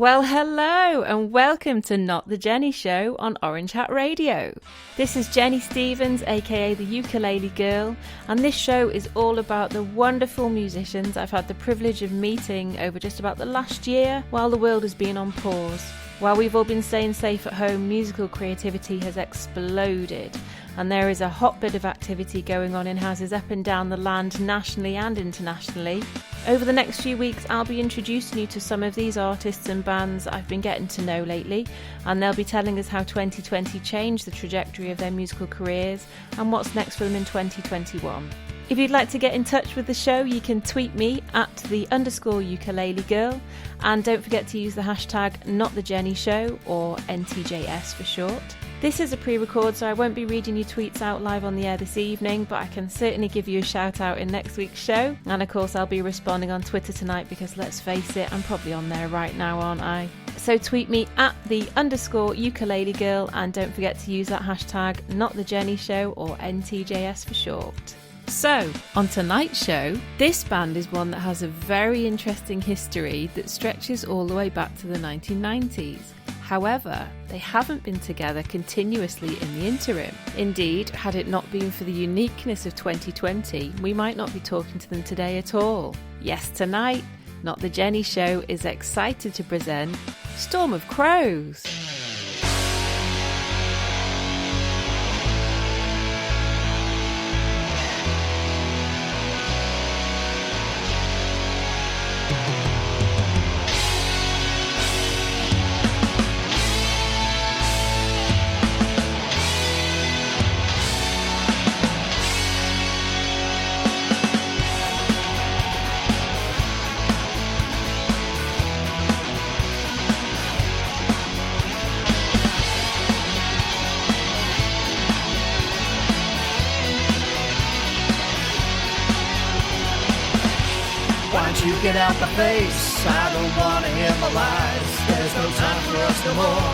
Well, hello and welcome to Not the Jenny Show on Orange Hat Radio. This is Jenny Stevens, aka the Ukulele Girl, and this show is all about the wonderful musicians I've had the privilege of meeting over just about the last year while the world has been on pause. While we've all been staying safe at home, musical creativity has exploded, and there is a hotbed of activity going on in houses up and down the land, nationally and internationally. Over the next few weeks, I'll be introducing you to some of these artists and bands I've been getting to know lately, and they'll be telling us how 2020 changed the trajectory of their musical careers and what's next for them in 2021. If you'd like to get in touch with the show, you can tweet me at @the_ukulele girl, and don't forget to use the hashtag #NotTheJennyShow, or NTJS for short. This is a pre-record, so I won't be reading your tweets out live on the air this evening, but I can certainly give you a shout out in next week's show. And of course, I'll be responding on Twitter tonight because let's face it, I'm probably on there right now, aren't I? So tweet me at @the_ukulele girl, and don't forget to use that hashtag #NotTheJennyShow, or NTJS for short. So, on tonight's show, this band is one that has a very interesting history that stretches all the way back to the 1990s. However, they haven't been together continuously in the interim. Indeed, had it not been for the uniqueness of 2020, we might not be talking to them today at all. Yes, tonight, Not the Jenny Show is excited to present Storm of Crows. You get out my face, I don't wanna hear my lies. There's no time for us no more.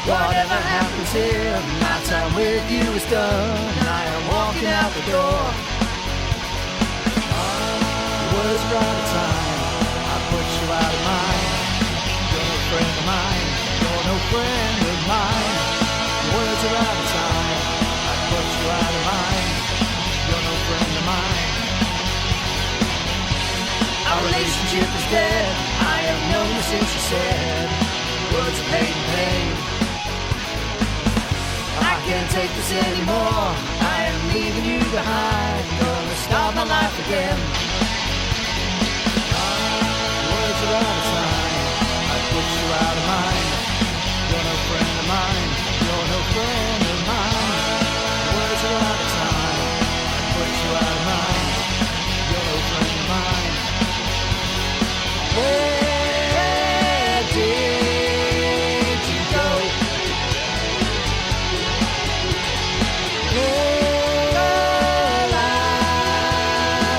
Whatever happens here, my time with you is done. I am walking out the door. Words are out of time, I put you out of mind. You're no friend of mine, you're no friend of mine. Words are out of time, I put you out of mind. You're no friend of mine. Our relationship is dead, I have known you since you said words of hate and pain. I can't take this anymore, I am leaving you behind. Gonna start my life again. Words are out of time, I put you out of mind. You're no friend of mine, you're no friend of mine. Words are out of time, I put you out of mind. You're no friend of mine. Where did you go? Girl, I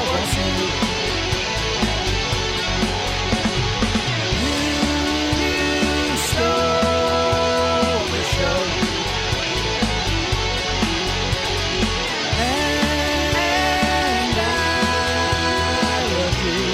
want you. You stole the show, and I love you.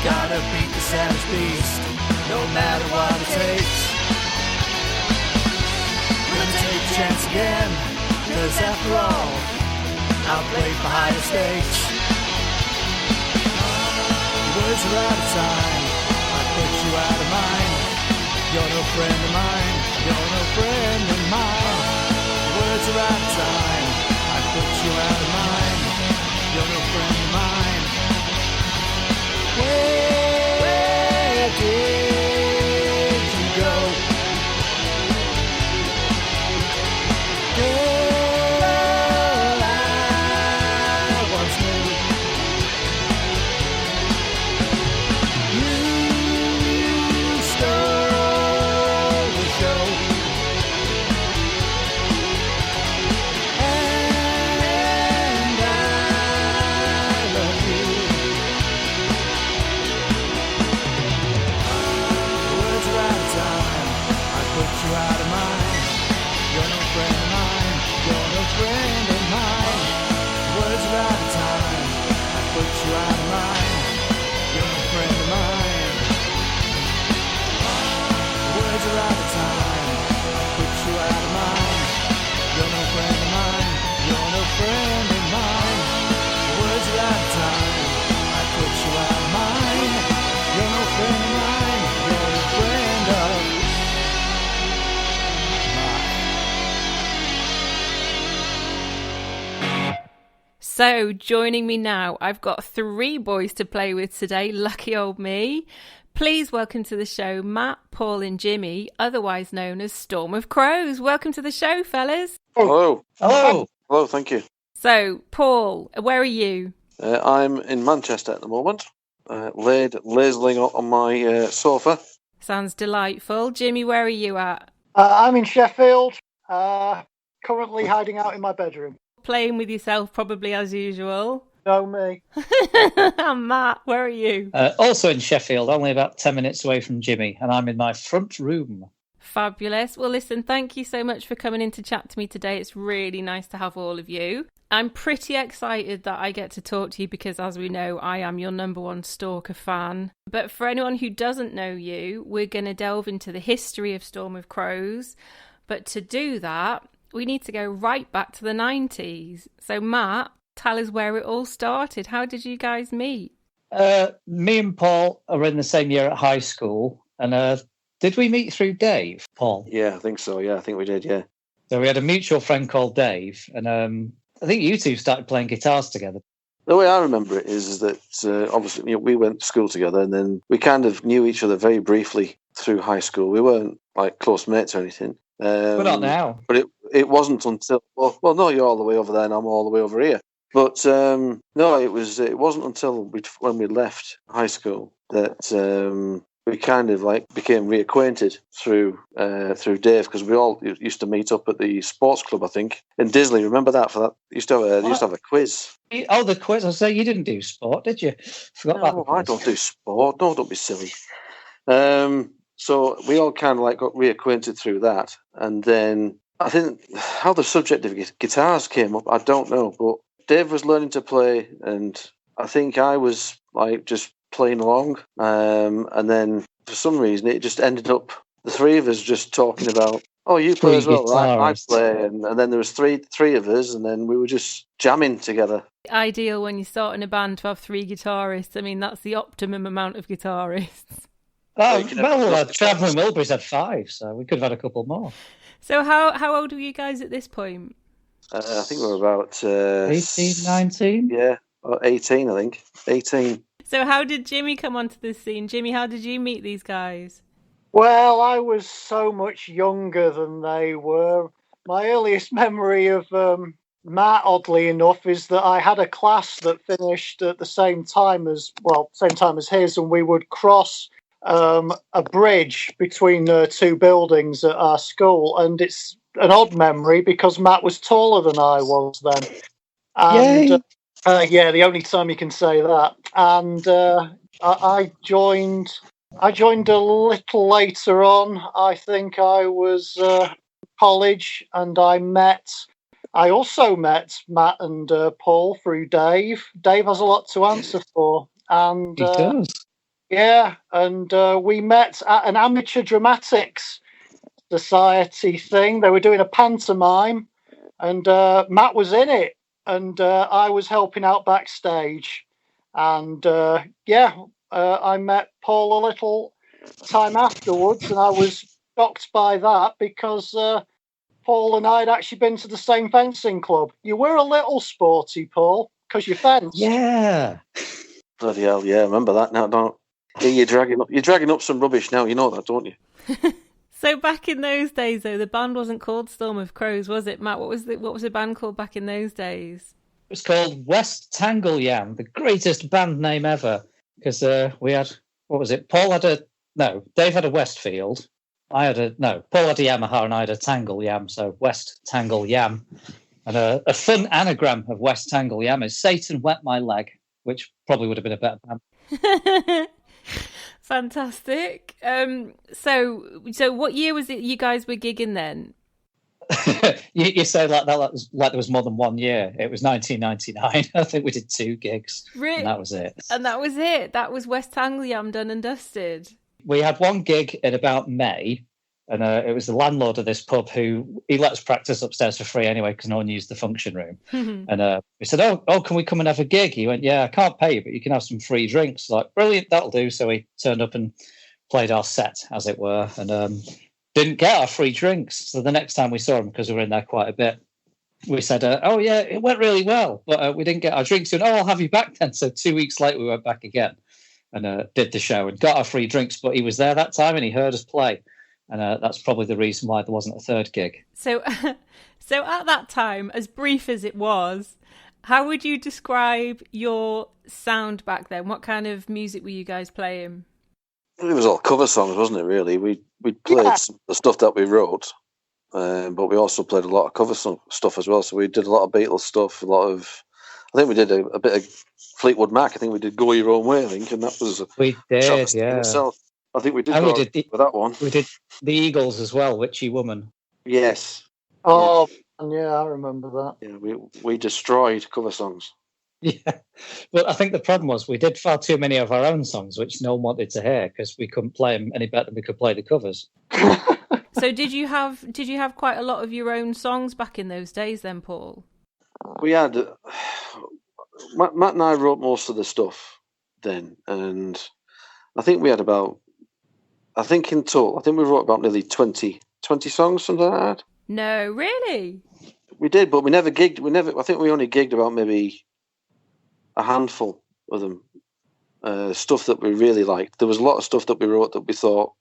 Gotta beat the savage beast, no matter what it takes. Gonna take a chance again, cause after all, I'll play for higher stakes. Words are out of time, I put you out of mind. You're no friend of mine, you're no friend of mine. Words are out of time, I put you out of mind. You're no friend of mine. Where did you go? Girl, So, joining me now, I've got 3 boys to play with today. Lucky old me. Please welcome to the show Matt, Paul and Jimmy, otherwise known as Storm of Crows. Welcome to the show, fellas. Hello. Hello. Hello, thank you. So, Paul, where are you? I'm in Manchester at the moment, laid lazily on my sofa. Sounds delightful. Jimmy, where are you at? I'm in Sheffield, currently hiding out in my bedroom. Playing with yourself, probably as usual. Know me. And Matt, where are you? Also in Sheffield, only about 10 minutes away from Jimmy, and I'm in my front room. Fabulous. Well, listen, thank you so much for coming in to chat to me today. It's really nice to have all of you. I'm pretty excited that I get to talk to you because, as we know, I am your number one stalker fan. But for anyone who doesn't know you, we're going to delve into the history of Storm of Crows. But to do that, we need to go right back to the 90s. So, Matt, tell us where it all started. How did you guys meet? Me and Paul are in the same year at high school, and did we meet through Dave, Paul? Yeah, I think so. Yeah, I think we did, yeah. So we had a mutual friend called Dave, and I think you two started playing guitars together. The way I remember it is that obviously we went to school together, and then we kind of knew each other very briefly through high school. We weren't like close mates or anything. But not now. But it wasn't until well, no, you're all the way over there, and I'm all the way over here. But no, it wasn't until when we left high school that we kind of like became reacquainted through Dave, because we all used to meet up at the sports club, I think, in Disley. Remember that? For that, used to have a quiz. Oh, the quiz! I say you didn't do sport, did you? Forgot about the quiz. I don't do sport. No, don't be silly. So we all kind of like got reacquainted through that, and then I think how the subject of guitars came up, I don't know, but Dave was learning to play, and I think I was like just playing along, and then for some reason it just ended up the 3 of us just talking about, oh, you play as well, I play, and then there was three of us, and then we were just jamming together. Ideal when you start in a band to have 3 guitarists. I mean, that's the optimum amount of guitarists. Oh, well, Travelling Wilburys had 5, so we could have had a couple more. So how old were you guys at this point? I think we were about 18, 19? Yeah, or 18, I think. 18. So how did Jimmy come onto this scene? Jimmy, how did you meet these guys? Well, I was so much younger than they were. My earliest memory of Matt, oddly enough, is that I had a class that finished at the same time as his, and we would cross a bridge between 2 buildings at our school, and it's an odd memory because Matt was taller than I was then. And yeah, the only time you can say that. And I joined a little later on. I think I was college, and I also met Matt and Paul through Dave. Dave has a lot to answer for, and He does. yeah, and we met at an amateur dramatics society thing. They were doing a pantomime, and Matt was in it, and I was helping out backstage. And I met Paul a little time afterwards, and I was shocked by that because Paul and I had actually been to the same fencing club. You were a little sporty, Paul, because you fenced. Yeah. Bloody hell, yeah, I remember that now, don't yeah, you're dragging up some rubbish now, you know that, don't you? So back in those days, though, the band wasn't called Storm of Crows, was it, Matt? What was the band called back in those days? It was called West Tangle Yam, the greatest band name ever. Because we had, what was it? Dave had a Westfield. Paul had a Yamaha, and I had a Tangle Yam, so West Tangle Yam. And a fun anagram of West Tangle Yam is Satan Wet My Leg, which probably would have been a better band. Fantastic. So what year was it you guys were gigging then? you say like that like there was more than 1 year. It was 1999. I think we did 2 gigs. Really? And that was it. And that was it. That was West Tangleyam done and dusted. We had 1 gig in about May, and it was the landlord of this pub who he let us practice upstairs for free anyway because no one used the function room. And we said, oh, can we come and have a gig? He went, yeah, I can't pay you, but you can have some free drinks. Like, brilliant, that'll do. So we turned up and played our set, as it were, and didn't get our free drinks. So the next time we saw him, because we were in there quite a bit, we said, oh, yeah, it went really well, but we didn't get our drinks. And, I'll have you back then. So 2 weeks later, we went back again and did the show and got our free drinks. But he was there that time and he heard us play. And that's probably the reason why there wasn't a third gig. So at that time, as brief as it was, how would you describe your sound back then? What kind of music were you guys playing? It was all cover songs, wasn't it, really? We played some of the stuff that we wrote, but we also played a lot of cover stuff as well. So we did a lot of Beatles stuff, I think we did a bit of Fleetwood Mac. I think we did Go Your Own Way, and that was we did, yeah. Itself. I think we did with that one. We did the Eagles as well, Witchy Woman. Yes. Oh, yeah, I remember that. Yeah, we destroyed cover songs. Yeah, well, I think the problem was we did far too many of our own songs, which no one wanted to hear because we couldn't play them any better than we could play the covers. So did you have quite a lot of your own songs back in those days then, Paul? We had Matt and I wrote most of the stuff then, and I think we had in total, we wrote about nearly 20 songs, something like that. No, really? We did, but we never gigged. I think we only gigged about maybe a handful of them. Stuff that we really liked. There was a lot of stuff that we wrote that we thought,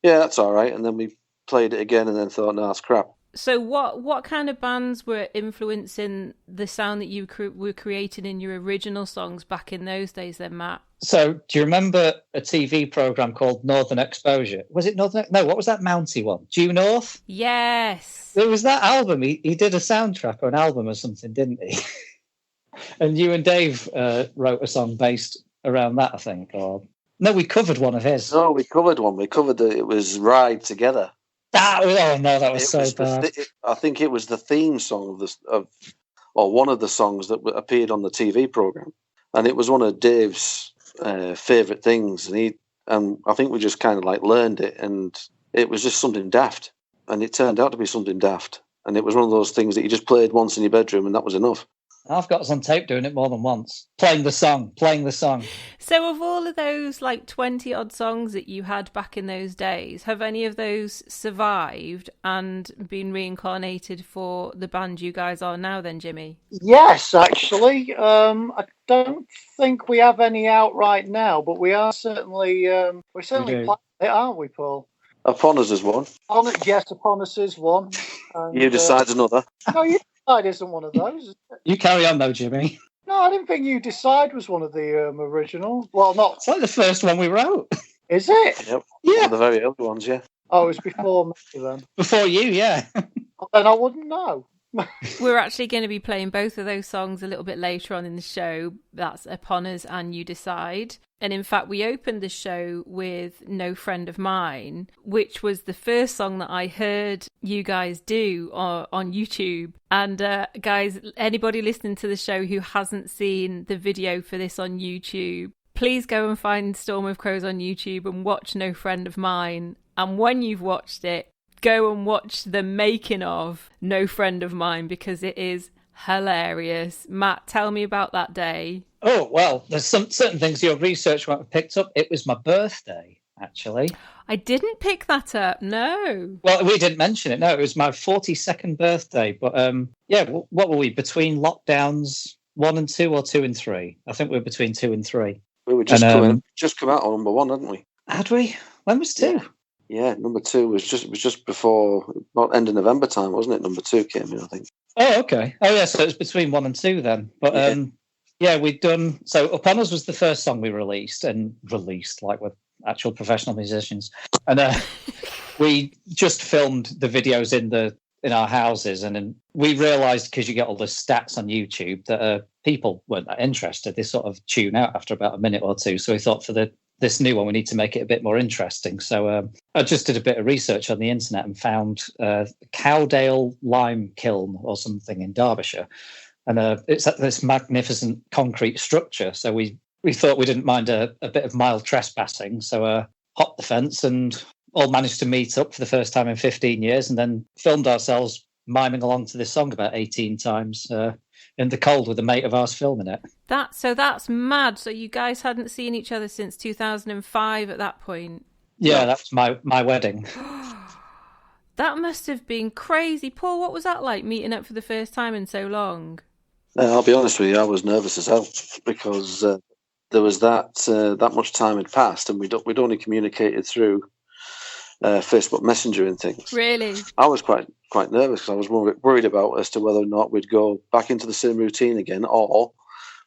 yeah, that's all right, and then we played it again and then thought, no, that's crap. So what kind of bands were influencing the sound that you were creating in your original songs back in those days then, Matt? So do you remember a TV programme called Northern Exposure? Was it Northern? No, what was that Mountie one? Due North? Yes. It was that album. He did a soundtrack or an album or something, didn't he? And you and Dave wrote a song based around that, I think. Or no, we covered one of his. No, we covered one. We covered it was Ride Together. That was so bad. I think it was the theme song or one of the songs that appeared on the TV program, and it was one of Dave's favorite things. And I think we just kind of like learned it, and it was just something daft, and it turned out to be something daft, and it was one of those things that you just played once in your bedroom, and that was enough. I've got us on tape doing it more than once. Playing the song. So of all of those 20 odd songs that you had back in those days, have any of those survived and been reincarnated for the band you guys are now then, Jimmy? Yes, actually. I don't think we have any out right now, but we are certainly playing it, aren't we, Paul? Upon Us is one. Upon Us is one. And, You Decide another. No, You Decide isn't one of those. Is it? You carry on though, Jimmy. No, I didn't think You Decide was one of the original. Well, not. It's like the first one we wrote. Is it? Yep. Yeah. One of the very early ones, yeah. Oh, it was before me then. Before you, yeah. Then I wouldn't know. We're actually going to be playing both of those songs a little bit later on in the show. That's Upon Us and You Decide. And in fact, we opened the show with No Friend of Mine, which was the first song that I heard you guys do on YouTube. And guys, anybody listening to the show who hasn't seen the video for this on YouTube, please go and find Storm of Crows on YouTube and watch No Friend of Mine. And when you've watched it, go and watch the making of No Friend of Mine because it is hilarious. Matt, tell me about that day. Oh, well, there's some certain things your research won't have picked up. It was my birthday, actually. I didn't pick that up, no. Well, we didn't mention it. No, it was my 42nd birthday. But what were we, between lockdowns 1 and 2 or 2 and 3? I think we were between 2 and 3. We were just come out on number 1, hadn't we? Had we? When was 2? Yeah, number 2 was just before, about end of November time, wasn't it? Number 2 came in, I think. Oh, okay. Oh, yeah, so it was between 1 and 2 then. But we'd done. So Upon Us was the first song we released like with actual professional musicians, and we just filmed the videos in our houses, and then we realised, because you get all the stats on YouTube, that people weren't that interested. They sort of tune out after about a minute or two. So we thought for this new one, we need to make it a bit more interesting. So I just did a bit of research on the internet and found Cowdale Lime Kiln or something in Derbyshire. And it's at this magnificent concrete structure. So we thought we didn't mind a bit of mild trespassing. So hopped the fence and all managed to meet up for the first time in 15 years and then filmed ourselves miming along to this song about 18 times in the cold with a mate of ours filming it. That's mad. So you guys hadn't seen each other since 2005 at that point? Yeah, that was my wedding. That must have been crazy. Paul, what was that like, meeting up for the first time in so long? I'll be honest with you, I was nervous as hell because there was that much time had passed, and we'd only communicated through Facebook Messenger and things. Really? I was quite nervous because I was worried about as to whether or not we'd go back into the same routine again, or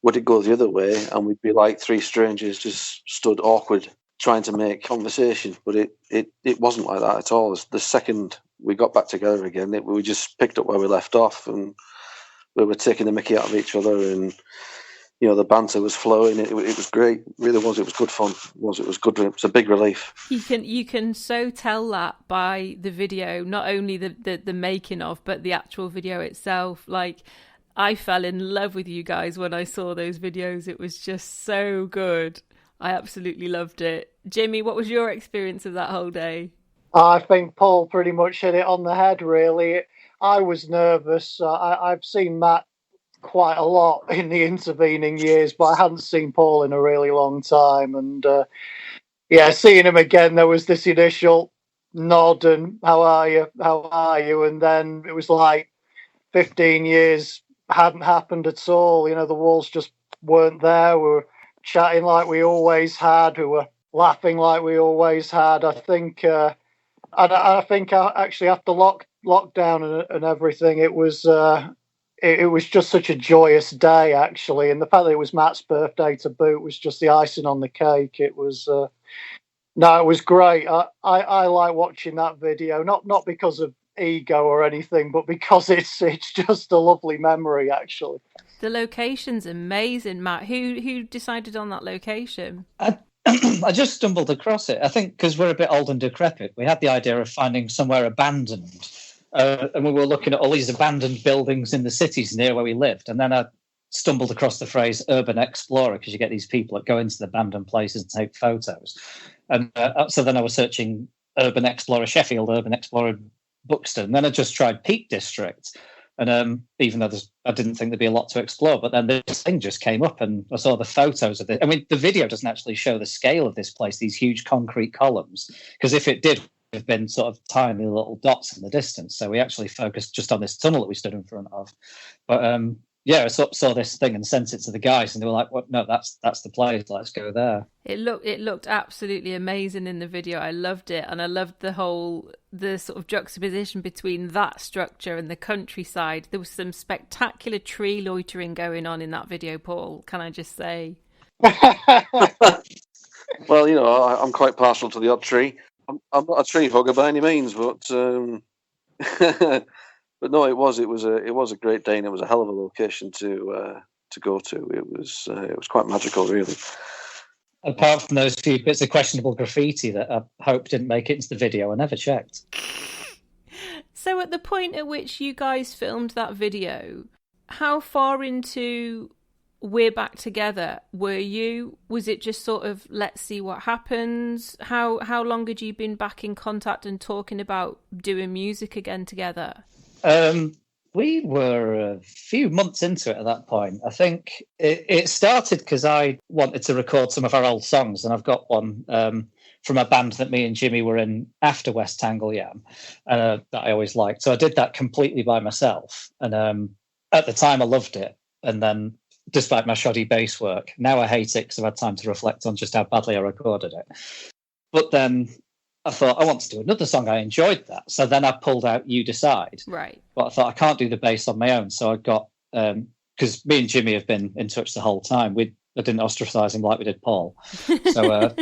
would it go the other way and we'd be like three strangers just stood awkward trying to make conversation. But it wasn't like that at all. The second we got back together again, we just picked up where we left off, and we were taking the mickey out of each other, and the banter was flowing. It was great. It really was. It was good fun. It was good. It was a big relief. You can so tell that by the video, not only the making of, but the actual video itself. Like, I fell in love with you guys when I saw those videos. It was just so good. I absolutely loved it. Jimmy, what was your experience of that whole day? I think Paul pretty much hit it on the head, really. I was nervous. I've seen Matt quite a lot in the intervening years, but I hadn't seen Paul in a really long time. And seeing him again, there was this initial nod and how are you? And then it was like 15 years hadn't happened at all. The walls just weren't there. We were chatting like we always had. We were laughing like we always had. I think actually after lockdown and everything, it was just such a joyous day, actually. And the fact that it was Matt's birthday to boot was just the icing on the cake. It was it was great. I like watching that video, not because of ego or anything, but because it's just a lovely memory, actually. The location's amazing, Matt. Who decided on that location? I just stumbled across it. I think because we're a bit old and decrepit, we had the idea of finding somewhere abandoned. And we were looking at all these abandoned buildings in the cities near where we lived. And then I stumbled across the phrase urban explorer, because you get these people that go into the abandoned places and take photos. And so then I was searching urban explorer Sheffield, urban explorer Buxton. And then I just tried Peak District. And even though I didn't think there'd be a lot to explore, but then this thing just came up and I saw the photos of it. I mean, the video doesn't actually show the scale of this place, these huge concrete columns, because if it did, have been sort of tiny little dots in the distance. So we actually focused just on this tunnel that we stood in front of. But I saw this thing and sent it to the guys, and they were like, "What? No, that's the place. Let's go there." It looked absolutely amazing in the video. I loved it, and I loved the sort of juxtaposition between that structure and the countryside. There was some spectacular tree loitering going on in that video, Paul. Can I just say? Well, I'm quite partial to the odd tree. I'm not a tree hugger by any means, but but no, it was a great day, and it was a hell of a location to go to. It was quite magical, really. Apart from those few bits of questionable graffiti that I hope didn't make it into the video, I never checked. So at the point at which you guys filmed that video, how far into We're Back Together were you? Was it just sort of, let's see what happens? How long had you been back in contact and talking about doing music again together? We were a few months into it at that point. I think it started because I wanted to record some of our old songs, and I've got one from a band that me and Jimmy were in after West Tangle Yam that I always liked. So I did that completely by myself. And at the time I loved it. And then despite my shoddy bass work, now I hate it because I've had time to reflect on just how badly I recorded it. But then I thought, I want to do another song. I enjoyed that. So then I pulled out You Decide. Right. But I thought I can't do the bass on my own. So I got, because me and Jimmy have been in touch the whole time. I didn't ostracize him like we did Paul. So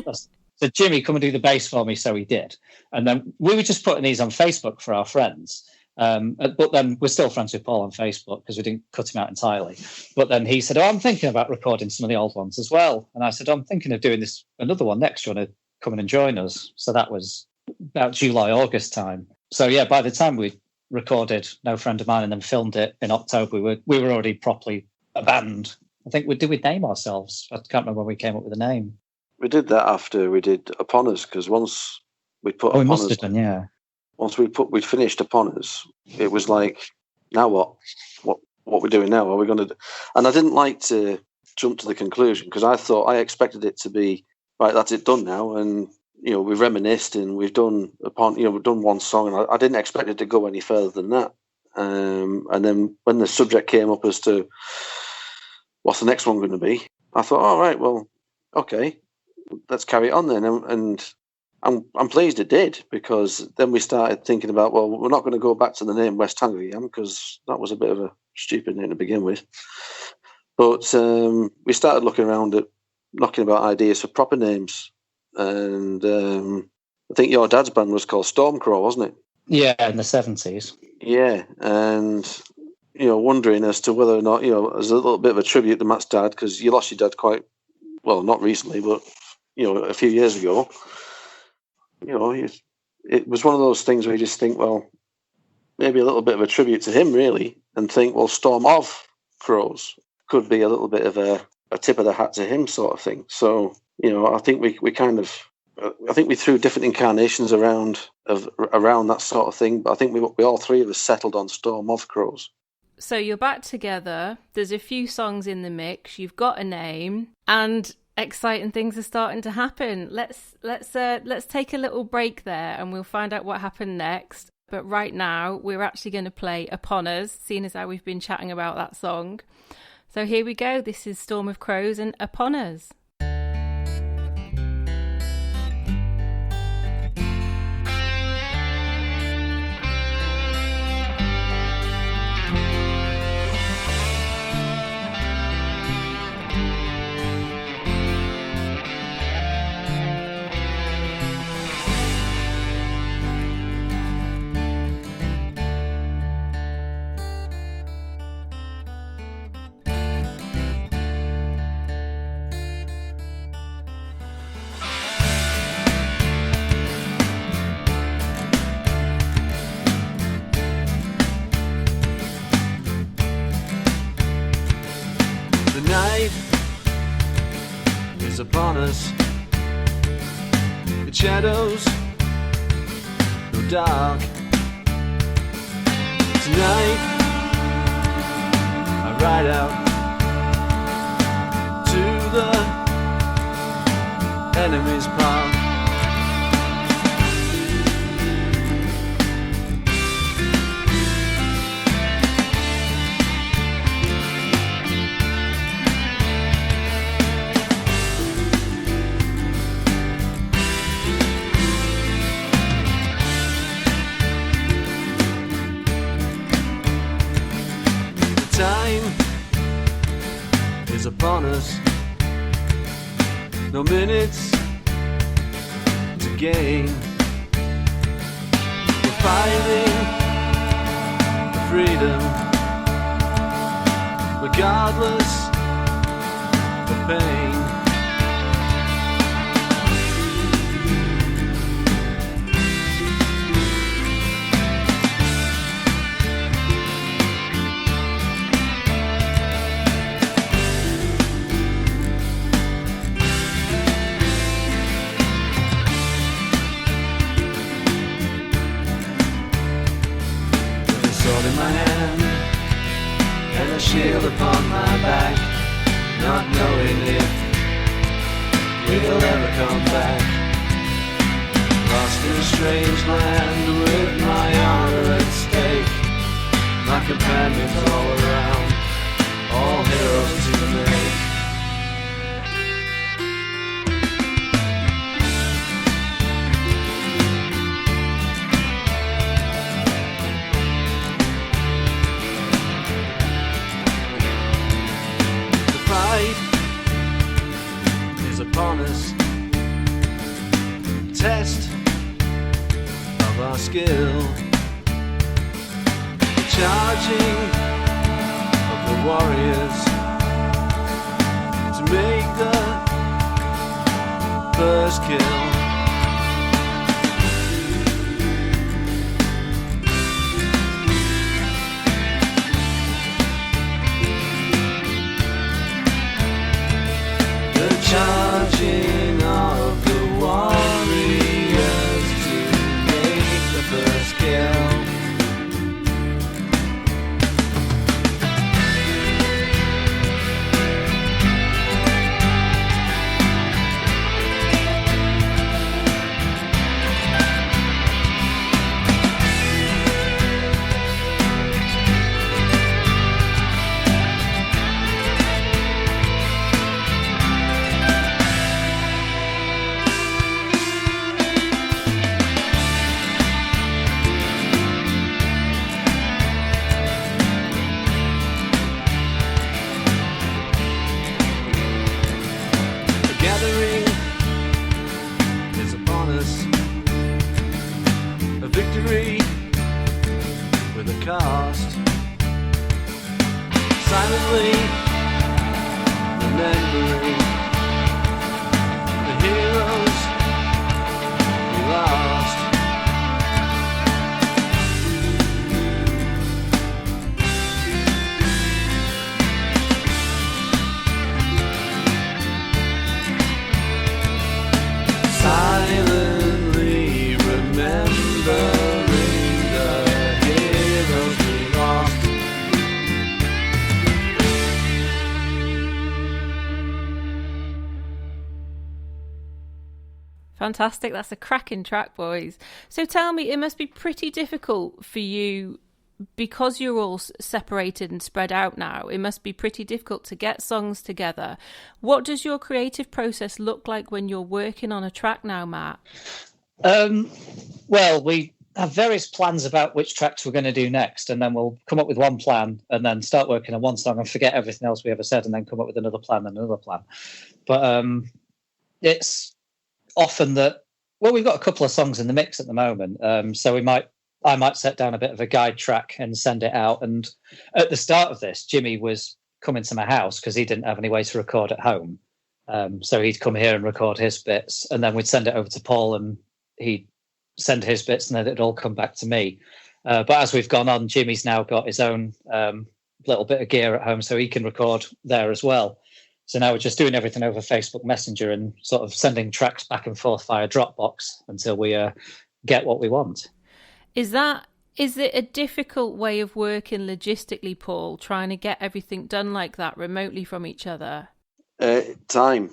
said, Jimmy, come and do the bass for me. So he did. And then we were just putting these on Facebook for our friends. But then we're still friends with Paul on Facebook because we didn't cut him out entirely. But then he said, I'm thinking about recording some of the old ones as well. And I said, I'm thinking of doing another one next. Do you want to come in and join us? So that was about July, August time. So yeah, by the time we recorded No Friend of Mine and then filmed it in October, we were already properly a band. I think we name ourselves. I can't remember when we came up with a name. We did that after we did Upon Us, because once we put we Upon must Us, have done, yeah. Once we'd finished Upon Us, it was like, now what? What we're doing now? Are we going to? And I didn't like to jump to the conclusion because I expected it to be right. That's it, done now, and we've reminisced and we've done one song, and I didn't expect it to go any further than that. And then when the subject came up as to what's the next one going to be, I thought, all right, well, okay, let's carry it on then. And I'm pleased it did, because then we started thinking about, well, we're not going to go back to the name West Anglia, because that was a bit of a stupid name to begin with. But we started looking about ideas for proper names. And I think your dad's band was called Stormcrow, wasn't it? Yeah, in the 70s. Yeah, and wondering as to whether or not as a little bit of a tribute to Matt's dad, because you lost your dad quite well, not recently, but a few years ago. It was one of those things where you just think, well, maybe a little bit of a tribute to him, really, and think, well, Storm of Crows could be a little bit of a tip of the hat to him, sort of thing. So I think we threw different incarnations around that sort of thing, but I think we all three of us settled on Storm of Crows. So you're back together. There's a few songs in the mix. You've got a name, and exciting things are starting to happen. Let's take a little break there, and we'll find out what happened next. But right now, we're actually going to play Upon Us, seeing as how we've been chatting about that song. So here we go. This is Storm of Crows and Upon Us. Upon us, the shadows go dark. Tonight I ride out to the enemy's park. Upon us, no minutes to gain. We're fighting for freedom, regardless of pain. In my hand and a shield upon my back, not knowing if we'll ever come back. Lost in a strange land with my honor at stake, my companions all around, all heroes to make. Upon us, test of our skill, the charging of the warriors to make the first kill. Charging of the warriors to make the first kill. Fantastic. That's a cracking track, boys. So tell me, it must be pretty difficult for you because you're all separated and spread out now. It must be pretty difficult to get songs together. What does your creative process look like when you're working on a track now, Matt? Well, we have various plans about which tracks we're going to do next, and then we'll come up with one plan and then start working on one song and forget everything else we ever said and then come up with another plan and another plan. But it's often that, well, we've got a couple of songs in the mix at the moment, so I might set down a bit of a guide track and send it out. And at the start of this, Jimmy was coming to my house because he didn't have any way to record at home. So he'd come here and record his bits, and then we'd send it over to Paul and he'd send his bits, and then it'd all come back to me. But as we've gone on, Jimmy's now got his own little bit of gear at home, so he can record there as well. So now we're just doing everything over Facebook Messenger and sort of sending tracks back and forth via Dropbox until we get what we want. Is it a difficult way of working logistically, Paul, trying to get everything done like that remotely from each other? Time,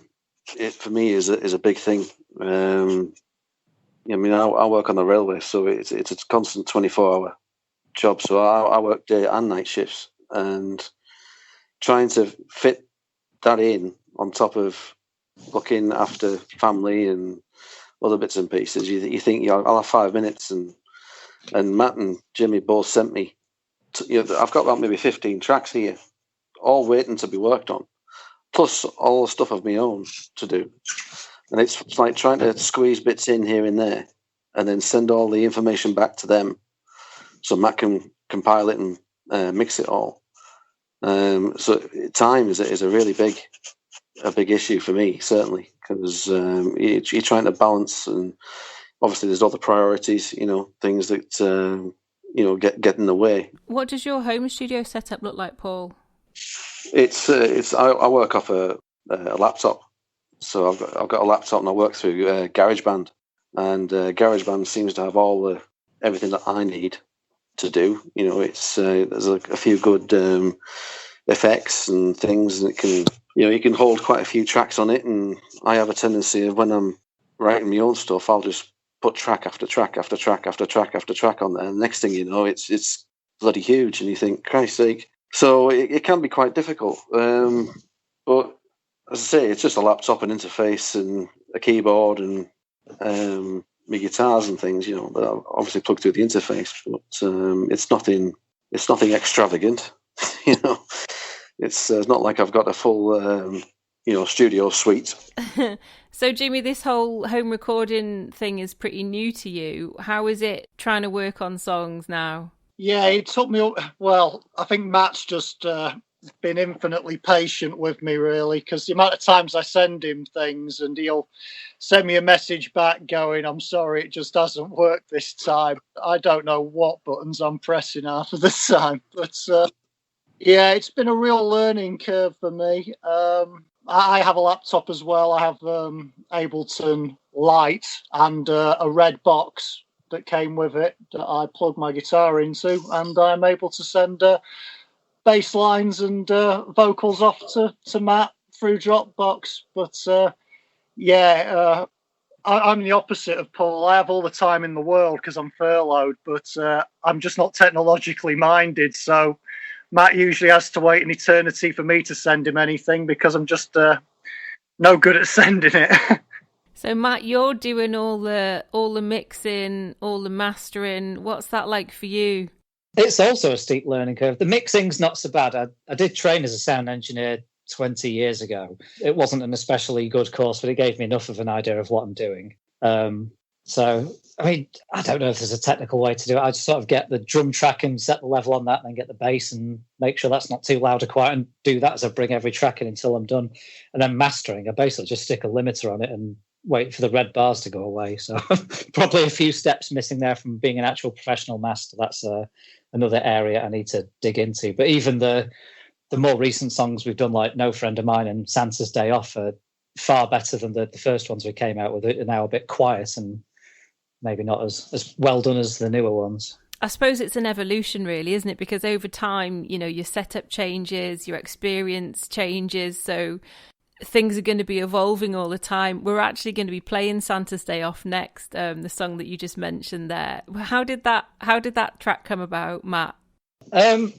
for me, is a big thing. I mean, I work on the railway, so it's a constant 24-hour job. So I work day and night shifts, and trying to fit that in on top of looking after family and other bits and pieces. You think, I'll have 5 minutes, and Matt and Jimmy both sent me. I've got about maybe 15 tracks here, all waiting to be worked on, plus all the stuff of my own to do. And it's like trying to squeeze bits in here and there, and then send all the information back to them, so Matt can compile it and mix it all. So time is a really big issue for me, certainly, because you're trying to balance, and obviously there's other priorities, things that get in the way. What does your home studio setup look like, Paul? I work off a laptop. So I've got a laptop and I work through GarageBand, and GarageBand seems to have everything that I need to do. There's a few good effects and things, and it can you can hold quite a few tracks on it. And I have a tendency of, when I'm writing my own stuff, I'll just put track after track after track after track after track on there. And the next thing you know, it's bloody huge, and you think, Christ's sake. So it can be quite difficult, but as I say, it's just a laptop, an interface, and a keyboard, and my guitars and things, that are obviously plugged through the interface. But it's nothing extravagant, It's not like I've got a full, studio suite. So, Jimmy, this whole home recording thing is pretty new to you. How is it trying to work on songs now? Yeah, it took me. Well, I think Matt's just been infinitely patient with me, really, because the amount of times I send him things and he'll send me a message back going, I'm sorry, it just doesn't work this time. I don't know what buttons I'm pressing half of the time, but yeah, it's been a real learning curve for me. I have a laptop as well. I have Ableton Lite and a red box that came with it that I plug my guitar into, and I'm able to send bass lines and vocals off to Matt through Dropbox. But I'm the opposite of Paul. I have all the time in the world because I'm furloughed, but I'm just not technologically minded. So Matt usually has to wait an eternity for me to send him anything because I'm just no good at sending it. So Matt, you're doing all the mixing, all the mastering. What's that like for you? It's also a steep learning curve. The mixing's not so bad. I did train as a sound engineer 20 years ago. It wasn't an especially good course, but it gave me enough of an idea of what I'm doing. So, I mean, I don't know if there's a technical way to do it. I just sort of get the drum track and set the level on that, and then get the bass and make sure that's not too loud or quiet, and do that as I bring every track in until I'm done. And then mastering, I basically just stick a limiter on it and wait for the red bars to go away. So probably a few steps missing there from being an actual professional master. That's another area I need to dig into. But even the more recent songs we've done, like No Friend of Mine and Santa's Day Off, are far better than the first ones we came out with. They're now a bit quiet and maybe not as well done as the newer ones. I suppose it's an evolution, really, isn't it? Because over time, your setup changes, your experience changes. So things are going to be evolving all the time. We're actually going to be playing Santa's Day Off next, the song that you just mentioned there. How did that track come about, Matt? I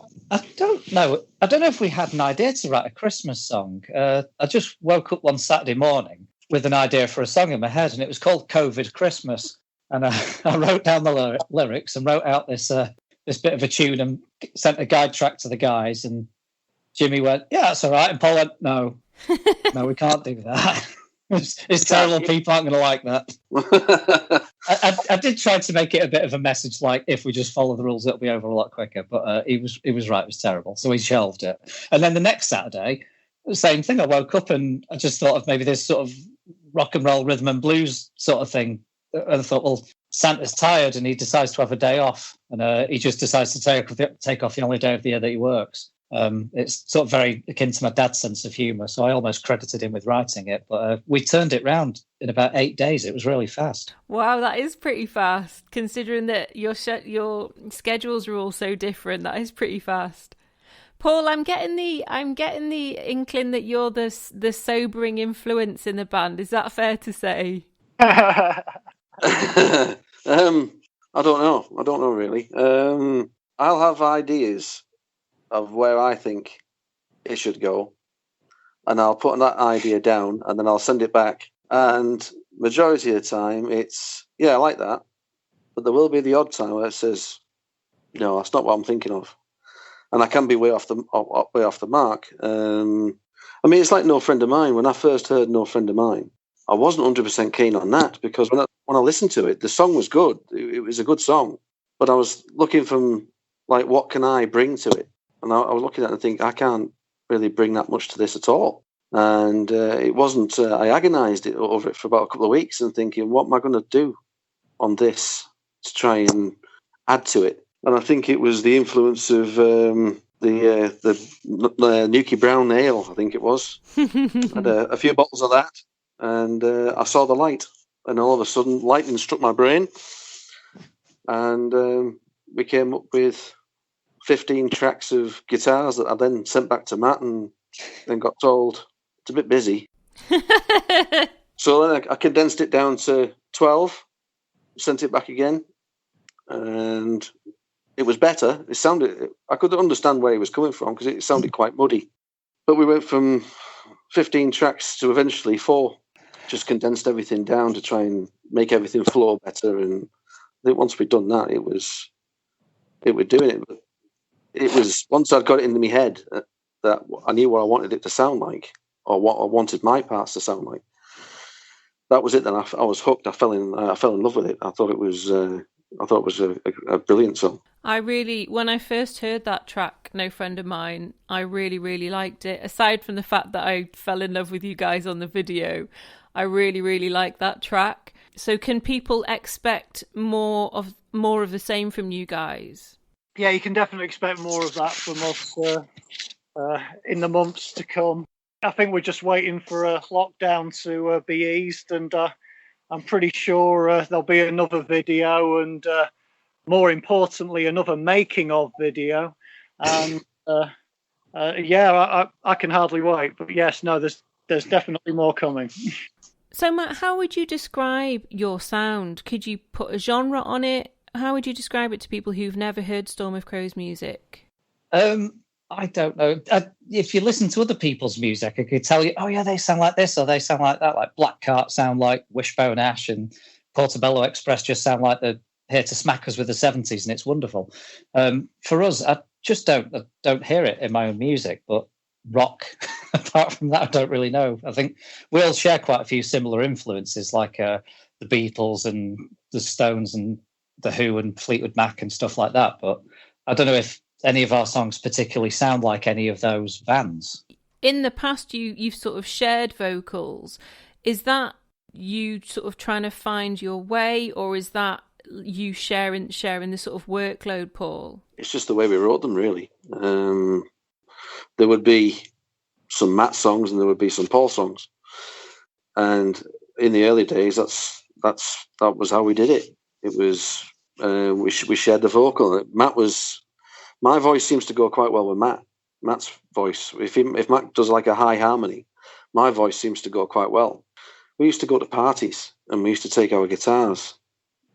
don't know. I don't know if we had an idea to write a Christmas song. I just woke up one Saturday morning with an idea for a song in my head, and it was called COVID Christmas. And I wrote down the lyrics and wrote out this bit of a tune and sent a guide track to the guys. And Jimmy went, "Yeah, that's all right." And Paul went, "No, we can't do that. It's terrible. People aren't going to like that." I did try to make it a bit of a message, like if we just follow the rules, it'll be over a lot quicker. But he was right; it was terrible, so he shelved it. And then the next Saturday, the same thing. I woke up and I just thought of maybe this sort of rock and roll, rhythm and blues sort of thing. And I thought, well, Santa's tired and he decides to have a day off, and he just decides to take off the only day of the year that he works. It's sort of very akin to my dad's sense of humour, so I almost credited him with writing it. But we turned it round in about 8 days. It was really fast. Wow, that is pretty fast, considering that your schedules are all so different. That is pretty fast. Paul, I'm getting the inkling that you're the sobering influence in the band. Is that fair to say? I don't know really. I'll have ideas of where I think it should go, and I'll put that idea down, and then I'll send it back. And majority of the time, it's I like that, but there will be the odd time where it says, "No, that's not what I'm thinking of," and I can be way off the mark. I mean, it's like No Friend of Mine. When I first heard No Friend of Mine, I wasn't 100% keen on that, because when I listened to it, the song was good. It was a good song, but I was looking from, like, what can I bring to it? And I was looking at it and think, I can't really bring that much to this at all. And it wasn't, I agonised over it for about a couple of weeks and thinking, what am I going to do on this to try and add to it? And I think it was the influence of the Nuki Brown Ale, I think it was. Had a few bottles of that, and I saw the light. And all of a sudden, lightning struck my brain. And we came up with 15 tracks of guitars that I then sent back to Matt, and then got told it's a bit busy. So then I condensed it down to 12, sent it back again, and it was better. I could understand where he was coming from, because it sounded quite muddy. But we went from 15 tracks to eventually 4, just condensed everything down to try and make everything flow better. And I think once we'd done that, it was doing it. But it was, once I'd got it into my head that I knew what I wanted it to sound like, or what I wanted my parts to sound like, that was it. Then I was hooked. I fell in love with it. I thought it was a brilliant song. When I first heard that track, No Friend of Mine, I really, really liked it. Aside from the fact that I fell in love with you guys on the video, I really, really like that track. So can people expect more of the same from you guys? Yeah, you can definitely expect more of that from us in the months to come. I think we're just waiting for a lockdown to be eased, and I'm pretty sure there'll be another video, and more importantly, another making of video. And I can hardly wait. But yes, no, there's definitely more coming. So Matt, how would you describe your sound? Could you put a genre on it? How would you describe it to people who've never heard Storm of Crows music? I don't know. If you listen to other people's music, I could tell you, oh yeah, they sound like this or they sound like that. Like Black Cart sound like Wishbone Ash, and Portobello Express just sound like they're here to smack us with the 70s, and it's wonderful. For us, I just don't hear it in my own music, but rock, apart from that, I don't really know. I think we all share quite a few similar influences, like the Beatles and the Stones and the Who and Fleetwood Mac and stuff like that. But I don't know if any of our songs particularly sound like any of those bands. In the past, you've sort of shared vocals. Is that you sort of trying to find your way, or is that you sharing the sort of workload, Paul? It's just the way we wrote them, really. There would be some Matt songs and there would be some Paul songs. And in the early days, that was how we did it. It was we shared the vocal. My voice seems to go quite well with Matt. Matt's voice. If Matt does like a high harmony, my voice seems to go quite well. We used to go to parties, and we used to take our guitars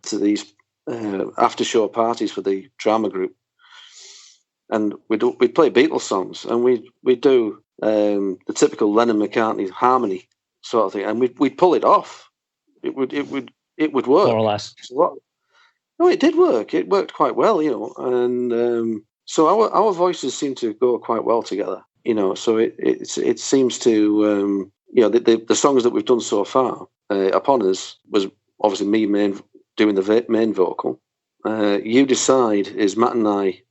to these after-show parties for the drama group, and we'd play Beatles songs, and we'd do the typical Lennon-McCartney harmony sort of thing, and we'd pull it off. It would work, more or less. No, it did work. It worked quite well, and so our voices seem to go quite well together, So it seems to, the songs that we've done so far, Upon Us was obviously me doing the main vocal. You Decide is Matt and I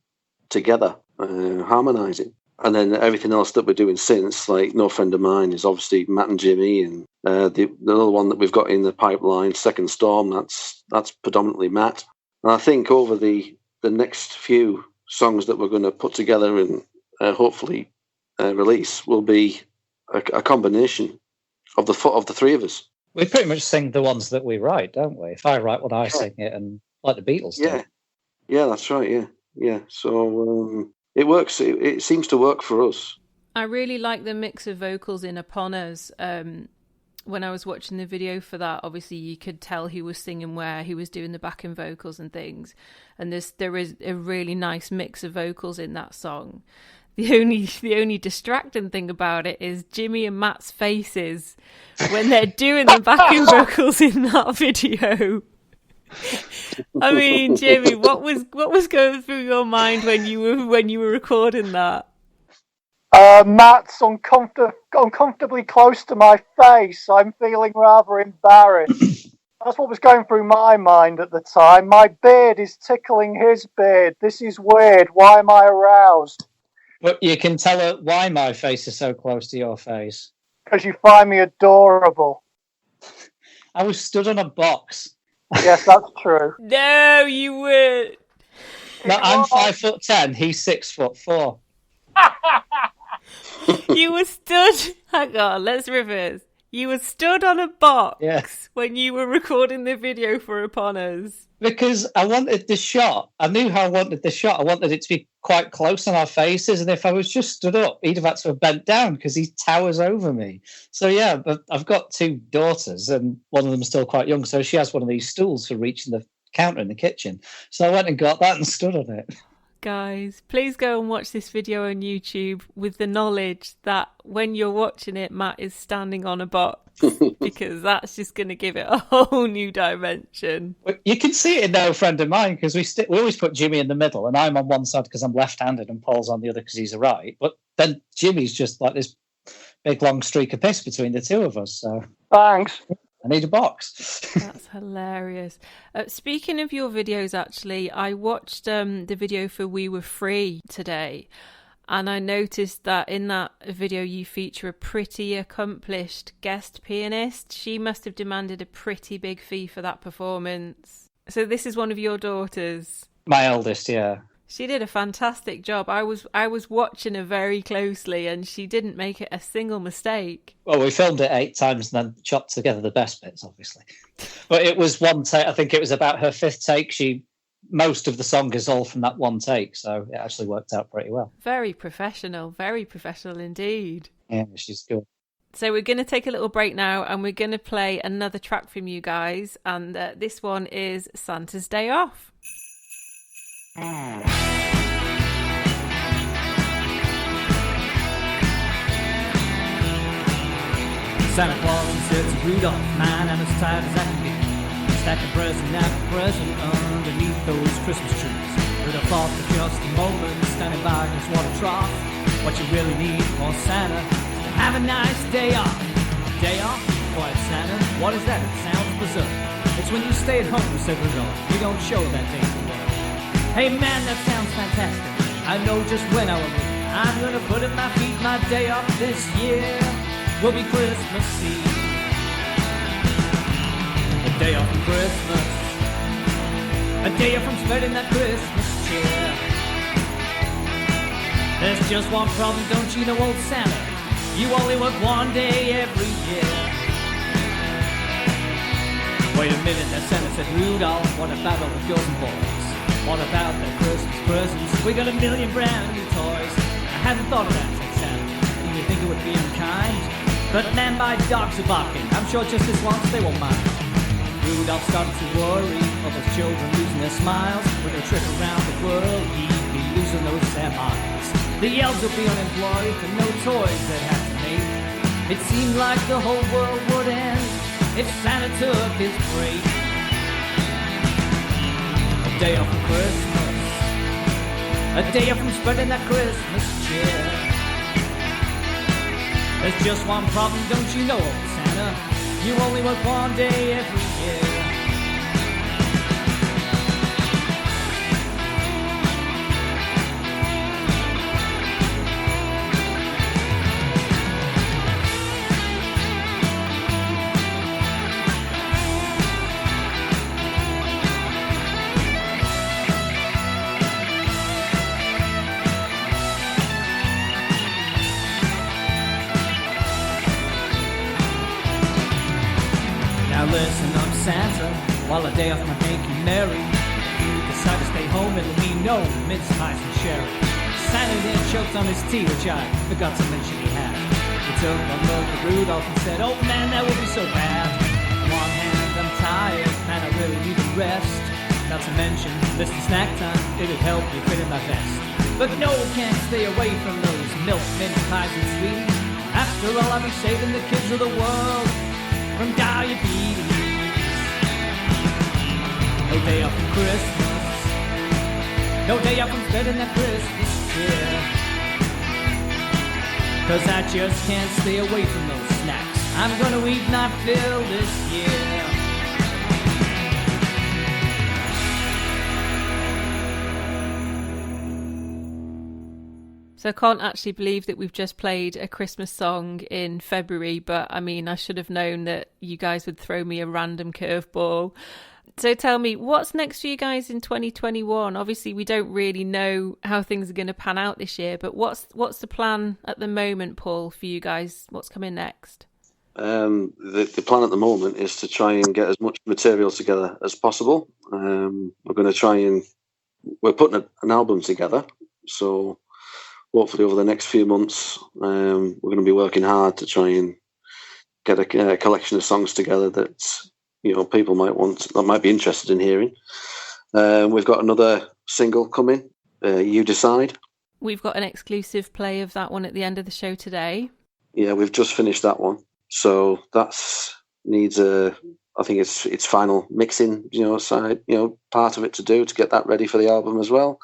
together harmonising, and then everything else that we're doing since, like No Friend of Mine, is obviously Matt and Jimmy, and the other one that we've got in the pipeline, Second Storm, that's predominantly Matt. And I think over the next few songs that we're going to put together and hopefully release will be a combination of the three of us. We pretty much sing the ones that we write, don't we? If I write one, I sing it, and like the Beatles do. Yeah, that's right. Yeah. So it works. It seems to work for us. I really like the mix of vocals in Upon Us. When I was watching the video for that, obviously you could tell who was singing where, who was doing the backing vocals and things. And there is a really nice mix of vocals in that song. The only distracting thing about it is Jimmy and Matt's faces when they're doing the backing vocals in that video. I mean, Jimmy, what was going through your mind when you were recording that? Matt's uncomfortably close to my face. I'm feeling rather embarrassed. That's what was going through my mind at the time. My beard is tickling his beard. This is weird. Why am I aroused? But you can tell her why my face is so close to your face. Because you find me adorable. I was stood on a box. Yes, that's true. No, you weren't. No, I'm 5'10". He's 6'4". You were stood. Hang on, let's reverse. You were stood on a box when you were recording the video for Upon Us. Because I wanted the shot. I knew how I wanted the shot. I wanted it to be quite close on our faces. And if I was just stood up, he'd have had to have bent down because he towers over me. So, yeah, but I've got two daughters and one of them's still quite young. So she has one of these stools for reaching the counter in the kitchen. So I went and got that and stood on it. Guys, please go and watch this video on YouTube with the knowledge that when you're watching it, Matt is standing on a box, because that's just going to give it a whole new dimension. You can see it in No Friend of Mine, because we always put Jimmy in the middle, and I'm on one side because I'm left-handed and Paul's on the other because he's a right. But then Jimmy's just like this big long streak of piss between the two of us. So thanks. I need a box. That's hilarious. Speaking of your videos, actually, I watched the video for We Were Free today, and I noticed that in that video you feature a pretty accomplished guest pianist. She must have demanded a pretty big fee for that performance. So this is one of your daughters? My eldest, yeah. She did a fantastic job. I was watching her very closely, and she didn't make it a single mistake. Well, we filmed it 8 times and then chopped together the best bits, obviously. But it was one take. I think it was about her 5th take. Most of the song is all from that one take, so it actually worked out pretty well. Very professional indeed. Yeah, she's good. So we're going to take a little break now, and we're going to play another track from you guys, and this one is Santa's Day Off. Santa Claus sits Rudolph, man, I'm as tired as I can be. Stacking present after present underneath those Christmas trees. Rudolph thought for just a moment, standing by his water trough. What you really need for Santa is to have a nice day off. Day off? Quiet Santa? What is that? It sounds bizarre. It's when you stay at home, said Rudolph. You don't show that day to the world. Hey man, that sounds fantastic. I know just when I will be. I'm gonna put at my feet my day off this year. Will be Christmas Eve. A day off from Christmas. A day off from spreading that Christmas cheer. There's just one problem, don't you know, old Santa? You only work one day every year. Wait a minute, that Santa said, Rudolph, what about all the girls and boys? What about the Christmas presents? We got a million brand new toys. I hadn't thought of that, said Santa. Do you think it would be unkind But then my dogs are barking. I'm sure just this once they won't mind. Rudolph started to worry of his children losing their smiles. With a trip around the world, he'd be losing those their minds. The elves would be unemployed and no toys they'd have to make. It seemed like the whole world would end if Santa took his break. A day off from Christmas, a day off from spreading that Christmas cheer. There's just one problem, don't you know, Santa? You only work one day every year. Listen up, Santa, while a day off my hanky merry. If you decide to stay home, it'll mean no mince pies and sherry. Santa then choked on his tea, which I forgot to mention he had. He took one look at Rudolph and said, oh man, that would be so bad. On one hand, I'm tired, and I really need a rest. Not to mention, Mr. Snack Time, it'd help me fit in my vest. But no, can't stay away from those milk, mince pies and sweets. After all, I'll be saving the kids of the world from diabetes. No day off from Christmas, no day off from spending that Christmas cheer. 'Cause I just can't stay away from those snacks I'm gonna eat not fill this year. So I can't actually believe that we've just played a Christmas song in February, but I mean, I should have known that you guys would throw me a random curveball. So tell me, what's next for you guys in 2021? Obviously, we don't really know how things are going to pan out this year, but what's the plan at the moment, Paul, for you guys? What's coming next? The plan at the moment is to try and get as much material together as possible. We're going to try and... We're putting an album together, so... Hopefully over the next few months, we're going to be working hard to try and get a collection of songs together that, you know, people might be interested in hearing. We've got another single coming, You Decide. We've got an exclusive play of that one at the end of the show today. Yeah, we've just finished that one. So that's needs I think it's final mixing, part of it to do to get that ready for the album as well.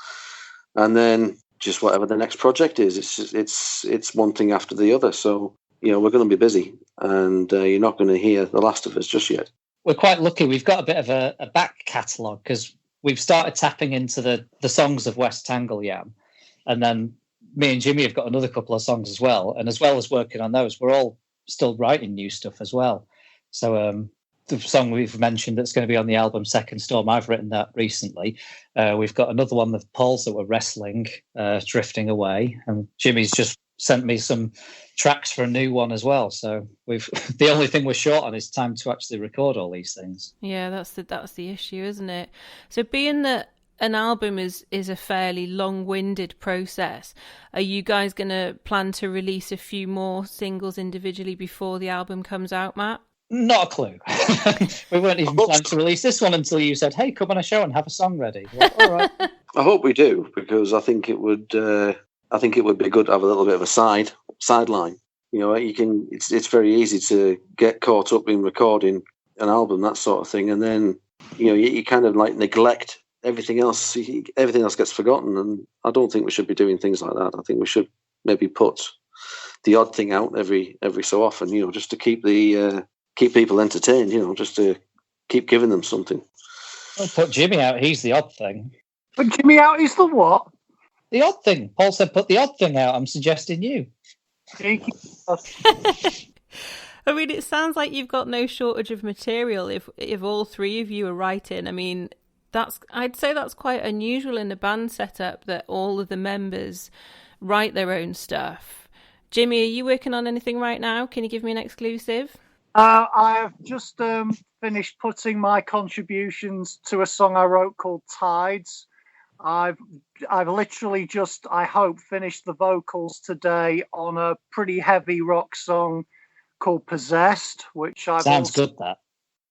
And then just whatever the next project is, it's one thing after the other. So, we're going to be busy, and you're not going to hear the last of us just yet. We're quite lucky. We've got a bit of a back catalogue because we've started tapping into the songs of West Tangleyam, and then me and Jimmy have got another couple of songs as well. And as well as working on those, we're all still writing new stuff as well. So the song we've mentioned that's going to be on the album Second Storm, I've written that recently. We've got another one with Paul's that we're wrestling, Drifting Away, and Jimmy's just sent me some tracks for a new one as well. So the only thing we're short on is time to actually record all these things. Yeah, that's the issue, isn't it? So being that an album is a fairly long-winded process, are you guys going to plan to release a few more singles individually before the album comes out, Matt? Not a clue. We weren't even planning to release this one until you said, hey, come on a show and have a song ready. Well, all right. I hope we do, because I think it would be good to have a little bit of a sideline. It's very easy to get caught up in recording an album, that sort of thing, and then you kind of like neglect everything else. Everything else gets forgotten, and I don't think we should be doing things like that. I think we should maybe put the odd thing out every so often, just to keep people entertained, just to keep giving them something. I'll put Jimmy out. He's the odd thing. Put Jimmy out is the what? The odd thing. Paul said put the odd thing out. I'm suggesting you. I mean, it sounds like you've got no shortage of material if all three of you are writing. I mean, I'd say that's quite unusual in a band setup that all of the members write their own stuff. Jimmy, are you working on anything right now? Can you give me an exclusive? I have just finished putting my contributions to a song I wrote called Tides. I've literally just, I hope, finished the vocals today on a pretty heavy rock song called Possessed, which Sounds good, that.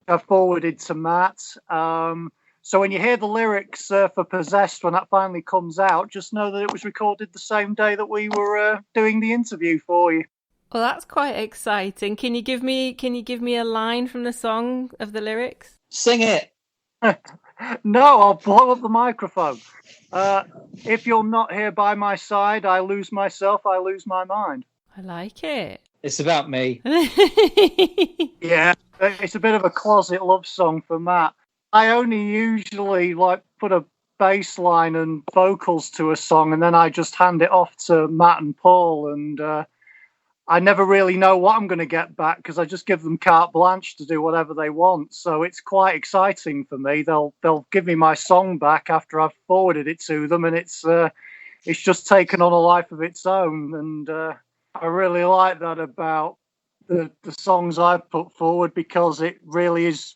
I've forwarded to Matt. So when you hear the lyrics for Possessed, when that finally comes out, just know that it was recorded the same day that we were doing the interview for you. Well, that's quite exciting. Can you give me a line from the song of the lyrics? Sing it. No, I'll blow up the microphone. If you're not here by my side, I lose myself, I lose my mind. I like it. It's about me. Yeah, it's a bit of a closet love song for Matt. I only usually put a bass line and vocals to a song, and then I just hand it off to Matt and Paul, and I never really know what I'm going to get back because I just give them carte blanche to do whatever they want. So it's quite exciting for me. They'll give me my song back after I've forwarded it to them, and it's just taken on a life of its own. And I really like that about the songs I've put forward, because it really is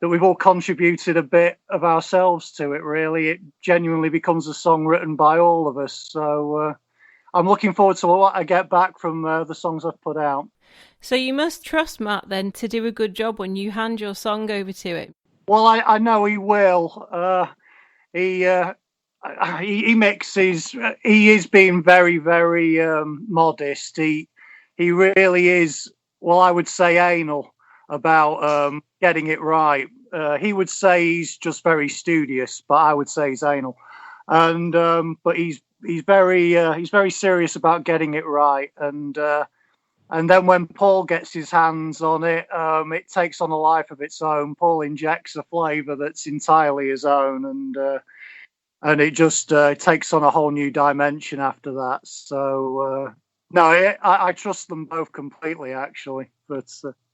that we've all contributed a bit of ourselves to it, really. It genuinely becomes a song written by all of us. So I'm looking forward to what I get back from the songs I've put out. So you must trust Matt then to do a good job when you hand your song over to him. Well, I know he will. He mixes. He is being very, very modest. He really is. Well, I would say anal about getting it right. He would say he's just very studious, but I would say he's anal. And but he's very serious about getting it right. And then when Paul gets his hands on it, it takes on a life of its own. Paul injects a flavour that's entirely his own, and it just takes on a whole new dimension after that. So no, I trust them both completely, actually. But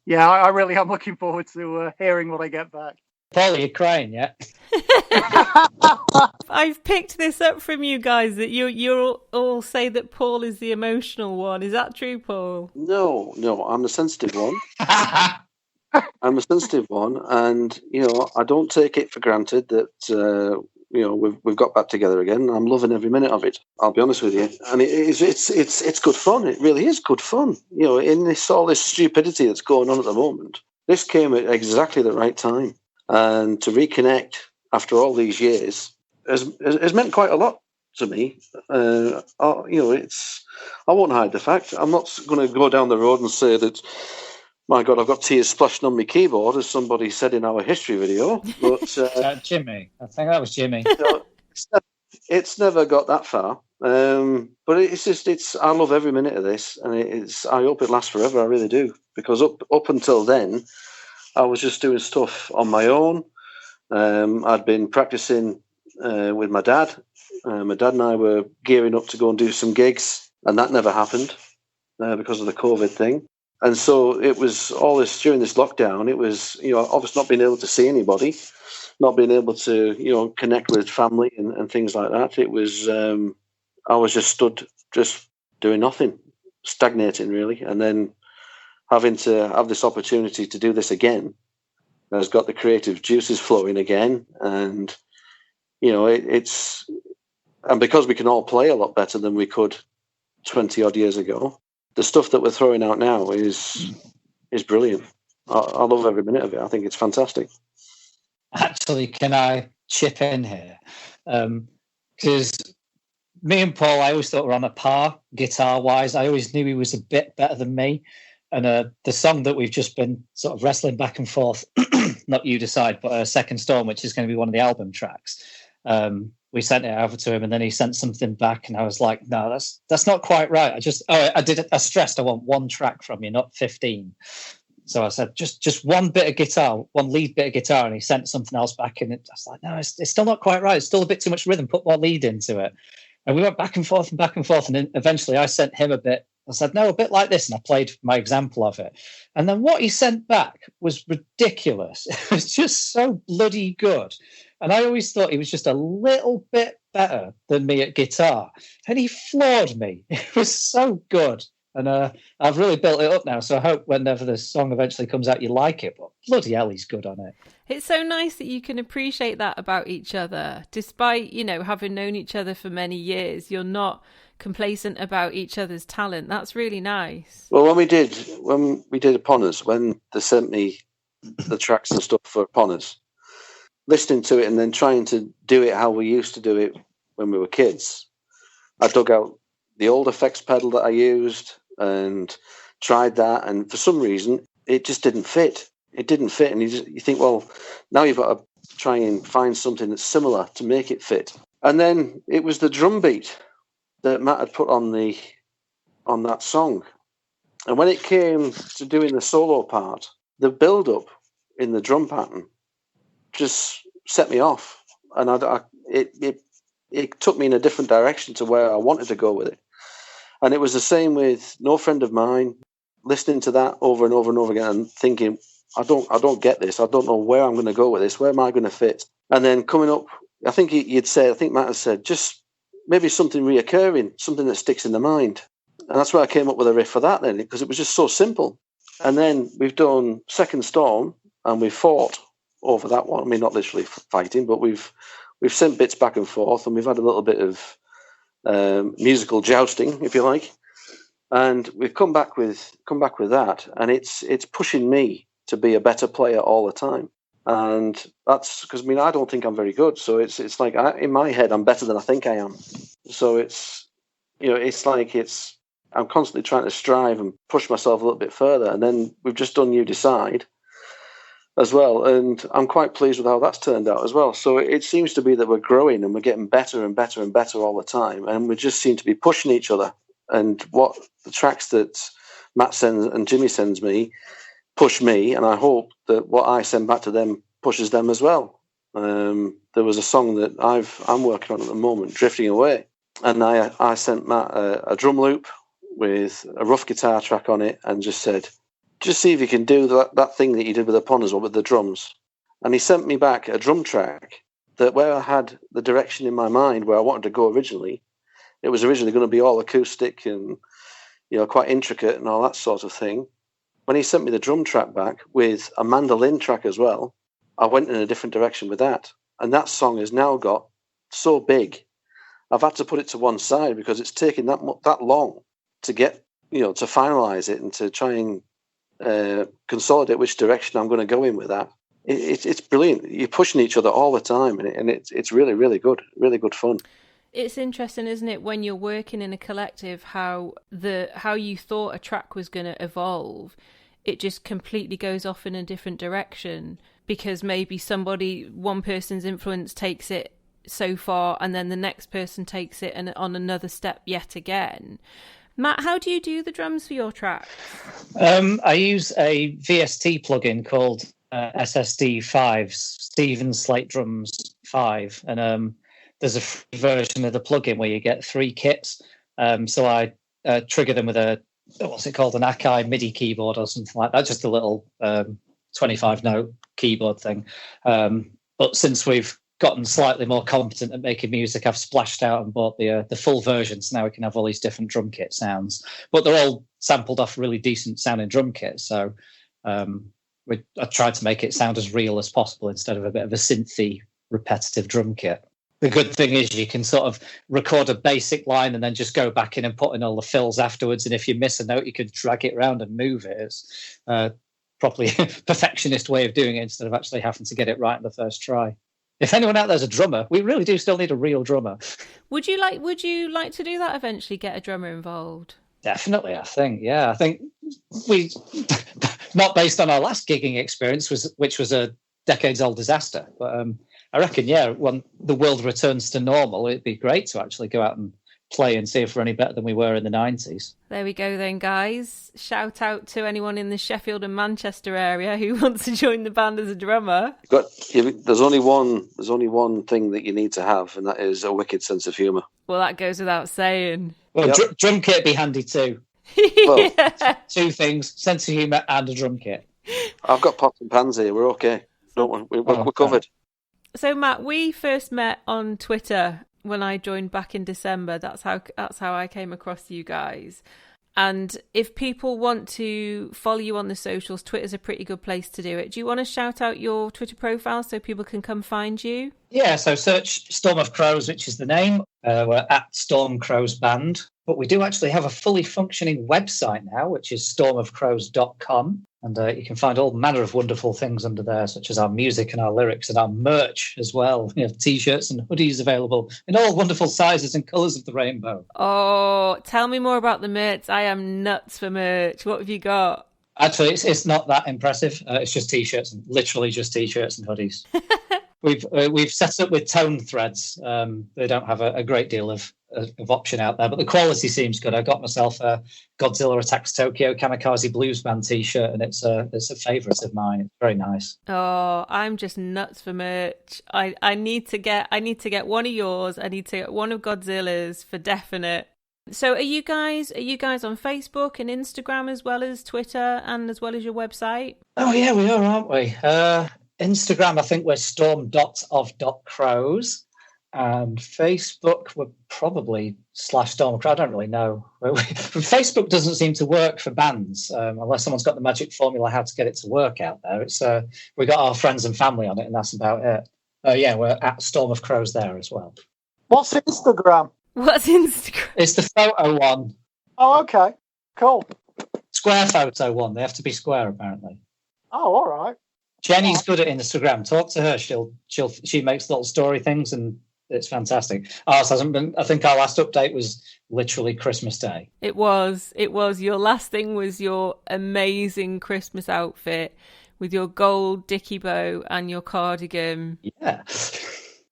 yeah, I really am looking forward to hearing what I get back. Paul, are you crying yet? I've picked this up from you guys that you all say that Paul is the emotional one. Is that true, Paul? No, I'm the sensitive one. I'm a sensitive one, and I don't take it for granted that we've got back together again. I'm loving every minute of it. I'll be honest with you, and it's good fun. It really is good fun. In all this stupidity that's going on at the moment, this came at exactly the right time. And to reconnect after all these years has meant quite a lot to me. I won't hide the fact. I'm not going to go down the road and say that, my God, I've got tears splashing on my keyboard, as somebody said in our history video. But Jimmy, I think that was Jimmy. It's never got that far. But I love every minute of this, and I hope it lasts forever. I really do, because up until then, I was just doing stuff on my own. I'd been practicing with my dad. My dad and I were gearing up to go and do some gigs, and that never happened because of the COVID thing. And so it was all this during this lockdown. It was, obviously not being able to see anybody, not being able to, connect with family and things like that. It was, I was just stood, just doing nothing, stagnating really, and then having to have this opportunity to do this again has got the creative juices flowing again. And, it's because we can all play a lot better than we could 20 odd years ago, the stuff that we're throwing out now is brilliant. I love every minute of it. I think it's fantastic. Actually, can I chip in here? Because me and Paul, I always thought we were on a par guitar-wise. I always knew he was a bit better than me. And the song that we've just been sort of wrestling back and forth, not You Decide, but Second Storm, which is going to be one of the album tracks. We sent it over to him, and then he sent something back, and I was like, no, that's not quite right. I stressed I want one track from you, not 15. So I said, just one bit of guitar, one lead bit of guitar, and he sent something else back, and I was like, no, it's still not quite right. It's still a bit too much rhythm. Put more lead into it. And we went back and forth, and then eventually I sent him a bit. I said, no, a bit like this, and I played my example of it. And then what he sent back was ridiculous. It was just so bloody good. And I always thought he was just a little bit better than me at guitar. And he floored me. It was so good. And I've really built it up now, so I hope whenever this song eventually comes out, you like it. But bloody hell, he's good on it. It's so nice that you can appreciate that about each other. Despite, having known each other for many years, you're not complacent about each other's talent. That's really nice. Well, when we did Upon Us, when they sent me the tracks and stuff for Upon Us, listening to it and then trying to do it how we used to do it when we were kids, I dug out the old effects pedal that I used and tried that, and for some reason it just didn't fit. It didn't fit, and you think, well, now you've got to try and find something that's similar to make it fit. And then it was the drum beat that Matt had put on that song, and when it came to doing the solo part, the build-up in the drum pattern just set me off, and it took me in a different direction to where I wanted to go with it. And it was the same with No Friend of Mine, listening to that over and over and over again and thinking, I don't get this. I don't know where I'm going to go with this. Where am I going to fit? And then coming up, I think Matt has said, just maybe something reoccurring, something that sticks in the mind. And that's where I came up with a riff for that then, because it was just so simple. And then we've done Second Storm, and we've fought over that one. I mean, not literally fighting, but we've sent bits back and forth, and we've had a little bit of musical jousting, if you like. And we've come back with that, and it's pushing me to be a better player all the time. And that's because I don't think I'm very good. So it's like in my head I'm better than I think I am. So it's I'm constantly trying to strive and push myself a little bit further. And then we've just done You Decide as well, and I'm quite pleased with how that's turned out as well. So it seems to be that we're growing and we're getting better and better and better all the time, and we just seem to be pushing each other. And what the tracks that Matt sends and Jimmy sends me push me, and I hope that what I send back to them pushes them as well. There was a song that I'm working on at the moment, Drifting Away, and I sent Matt a drum loop with a rough guitar track on it, and just said, just see if you can do that thing that you did with Upon Us or with the drums. And he sent me back a drum track that, where I had the direction in my mind where I wanted to go originally, it was originally going to be all acoustic and quite intricate and all that sort of thing. When he sent me the drum track back with a mandolin track as well, I went in a different direction with that. And that song has now got so big, I've had to put it to one side because it's taken that long to get, to finalize it and to try and consolidate which direction I'm going to go in with that. It's brilliant. You're pushing each other all the time, and it's really, really good fun. It's interesting, isn't it, when you're working in a collective, how you thought a track was going to evolve, it just completely goes off in a different direction, because maybe one person's influence takes it so far, and then the next person takes it and on another step yet again. Matt, how do you do the drums for your tracks? I use a VST plugin called SSD5, Stevens Slate Drums 5, and there's a free version of the plugin where you get 3 kits. So I trigger them with an Akai MIDI keyboard or something like that, just a little 25-note keyboard thing. But since we've gotten slightly more competent at making music, I've splashed out and bought the full version, so now we can have all these different drum kit sounds. But they're all sampled off really decent sounding drum kits, so I tried to make it sound as real as possible instead of a bit of a synthy, repetitive drum kit. The good thing is you can sort of record a basic line and then just go back in and put in all the fills afterwards, and if you miss a note, you can drag it around and move it. It's probably a perfectionist way of doing it instead of actually having to get it right in the first try. If anyone out there's a drummer, we really do still need a real drummer. Would you like to do that eventually, get a drummer involved? Definitely, I think. Yeah, I think we, not based on our last gigging experience, which was a decades-old disaster, but I reckon, when the world returns to normal, it'd be great to actually go out and play and see if we're any better than we were in the 90s. There we go then, guys. Shout out to anyone in the Sheffield and Manchester area who wants to join the band as a drummer. There's only one thing that you need to have, and that is a wicked sense of humour. Well, that goes without saying. Well, yep. Drum kit be handy too. Well, two things: sense of humour and a drum kit. I've got pots and pans here. We're okay. We're covered. So, Matt, we first met on Twitter when I joined back in December. That's how I came across you guys. And if people want to follow you on the socials, Twitter's a pretty good place to do it. Do you want to shout out your Twitter profile so people can come find you? Yeah, so search Storm of Crows, which is the name. We're at Storm Crows Band. But we do actually have a fully functioning website now, which is stormofcrows.com. And you can find all manner of wonderful things under there, such as our music and our lyrics and our merch as well. We have T-shirts and hoodies available in all wonderful sizes and colours of the rainbow. Oh, tell me more about the merch. I am nuts for merch. What have you got? Actually, it's not that impressive. It's just T-shirts, and literally just T-shirts and hoodies. We've set up with tone threads. They don't have a great deal of option out there, but the quality seems good. I got myself a Godzilla Attacks Tokyo Kamikaze Blues Band T-shirt, and it's a favourite of mine. It's very nice. Oh, I'm just nuts for merch. I need to get one of yours. I need to get one of Godzilla's for definite. So are you guys on Facebook and Instagram as well as Twitter and as well as your website? Oh yeah, we are, aren't we? Instagram, I think we're storm.of.crows. And Facebook, we're probably /Storm. I don't really know. Facebook doesn't seem to work for bands unless someone's got the magic formula how to get it to work out there. It's we got our friends and family on it, and that's about it. Yeah, we're at Storm of Crows there as well. What's Instagram? What's Instagram? It's the photo one. Oh, okay. Cool. Square photo one. They have to be square, apparently. Oh, all right. Jenny's good at Instagram. Talk to her. She makes little story things, and it's fantastic. Ours hasn't been. I think our last update was literally Christmas Day. It was. Your last thing was your amazing Christmas outfit with your gold dicky bow and your cardigan. Yeah.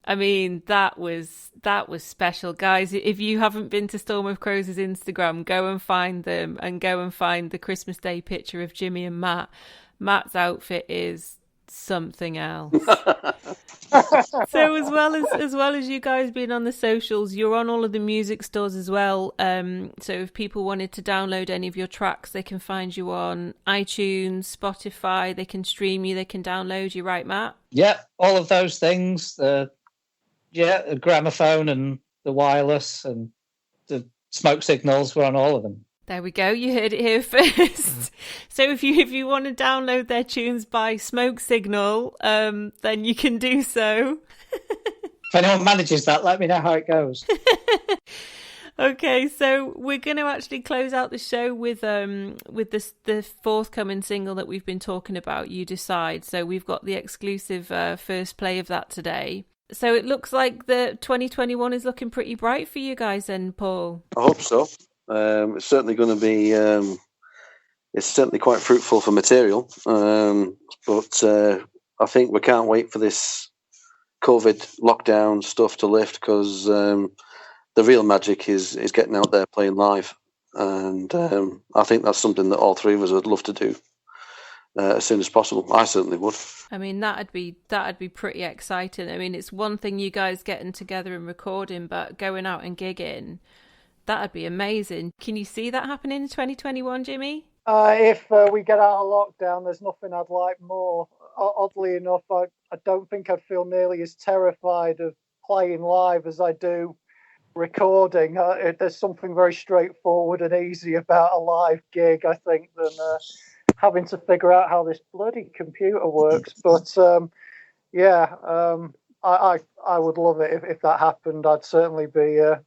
I mean, that was special, guys. If you haven't been to Storm of Crows' Instagram, go and find them and go and find the Christmas Day picture of Jimmy and Matt. Matt's outfit is something else. So as well as you guys being on the socials, you're on all of the music stores as well. So if people wanted to download any of your tracks, they can find you on iTunes, Spotify. They can stream you. They can download you, right, Matt? Yeah, all of those things. The gramophone and the wireless and the smoke signals. We're on all of them. There we go. You heard it here first. So if you want to download their tunes by Smoke Signal, then you can do so. If anyone manages that, let me know how it goes. Okay, so we're going to actually close out the show with the forthcoming single that we've been talking about, You Decide. So we've got the exclusive first play of that today. So it looks like the 2021 is looking pretty bright for you guys then, Paul. I hope so. It's certainly going to be. It's certainly quite fruitful for material, but I think we can't wait for this COVID lockdown stuff to lift, because the real magic is getting out there playing live, and I think that's something that all three of us would love to do as soon as possible. I certainly would. I mean, that'd be pretty exciting. I mean, it's one thing you guys getting together and recording, but going out and gigging. That'd be amazing. Can you see that happening in 2021, Jimmy? If we get out of lockdown, there's nothing I'd like more. Oddly enough, I don't think I'd feel nearly as terrified of playing live as I do recording. There's something very straightforward and easy about a live gig, I think, than having to figure out how this bloody computer works. But I would love it if that happened. I'd certainly be up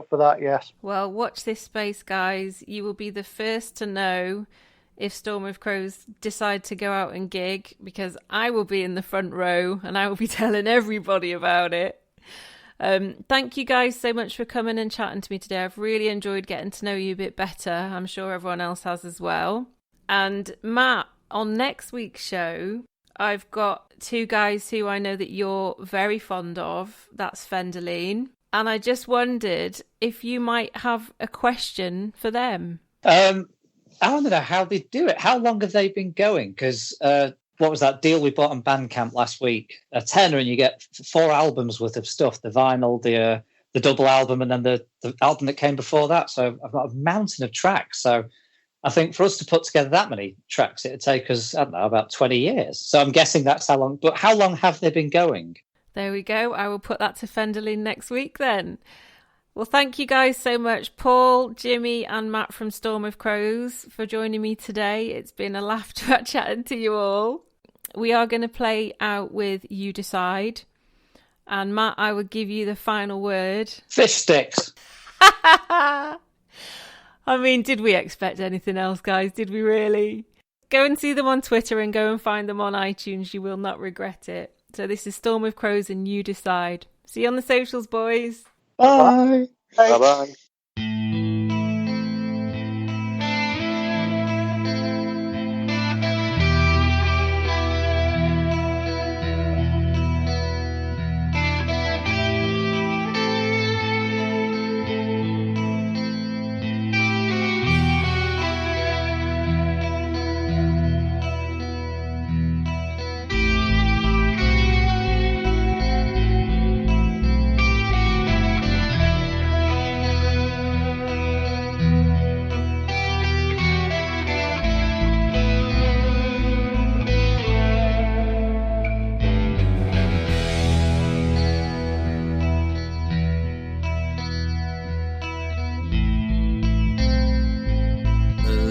for that, yes. Well, watch this space, guys. You will be the first to know if Storm of Crows decide to go out and gig, because I will be in the front row and I will be telling everybody about it. Thank you guys so much for coming and chatting to me today. I've really enjoyed getting to know you a bit better. I'm sure everyone else has as well. And Matt, on next week's show, I've got two guys who I know that you're very fond of. That's Fenderline. And I just wondered if you might have a question for them. I want to know how they do it. How long have they been going? Because what was that deal we bought on Bandcamp last week? A tenner, and you get 4 albums worth of stuff: the vinyl, the double album, and then the album that came before that. So I've got a mountain of tracks. So I think for us to put together that many tracks, it'd take us, I don't know, about 20 years. So I'm guessing that's how long. But how long have they been going? There we go. I will put that to Fenderline next week then. Well, thank you guys so much, Paul, Jimmy and Matt from Storm of Crows, for joining me today. It's been a laugh chatting to you all. We are going to play out with You Decide. And Matt, I would give you the final word. Fish sticks. I mean, did we expect anything else, guys? Did we really? Go and see them on Twitter and go and find them on iTunes. You will not regret it. So this is Storm of Crows and You Decide. See you on the socials, boys. Bye. Bye-bye.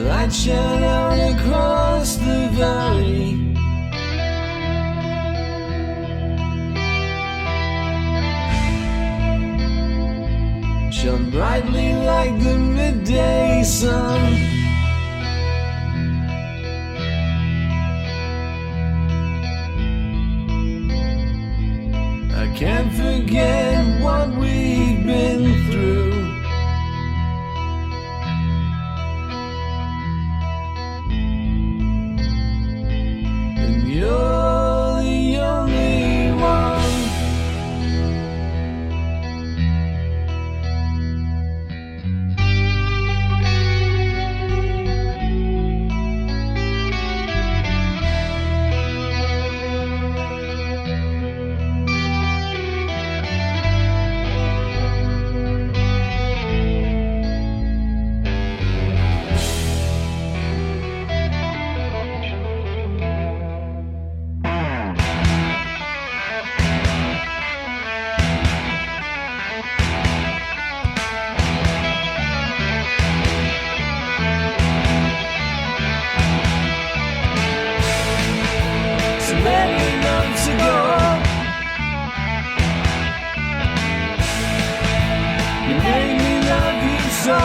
Light shone out across the valley. Shone brightly like the midday sun. I can't forget what we've been through. You're the only one. Many months ago, you made me love you so.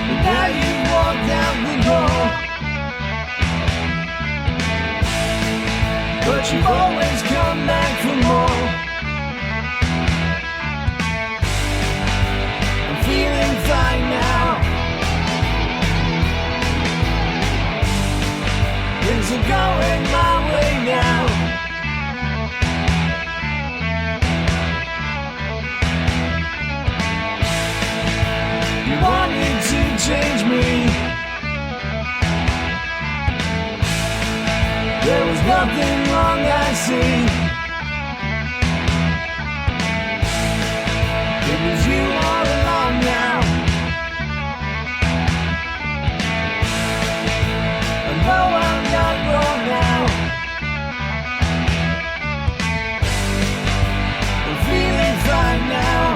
But now you walked out the door. But you always come back for more. I'm feeling fine now. Things are going my way now. You wanted to change me. There was nothing wrong, I see. It was you all along now. I know I'm not wrong now. I'm feeling fine now.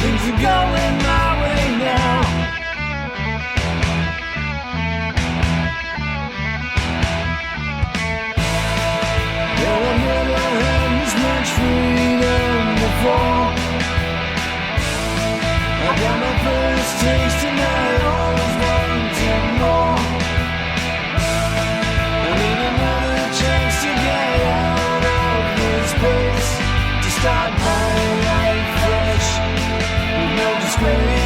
Things are going my way now. Well, I've never had this much freedom before. I got my first taste and I always wanted more. I need another chance to get out of this place, to start my life fresh with no disgrace.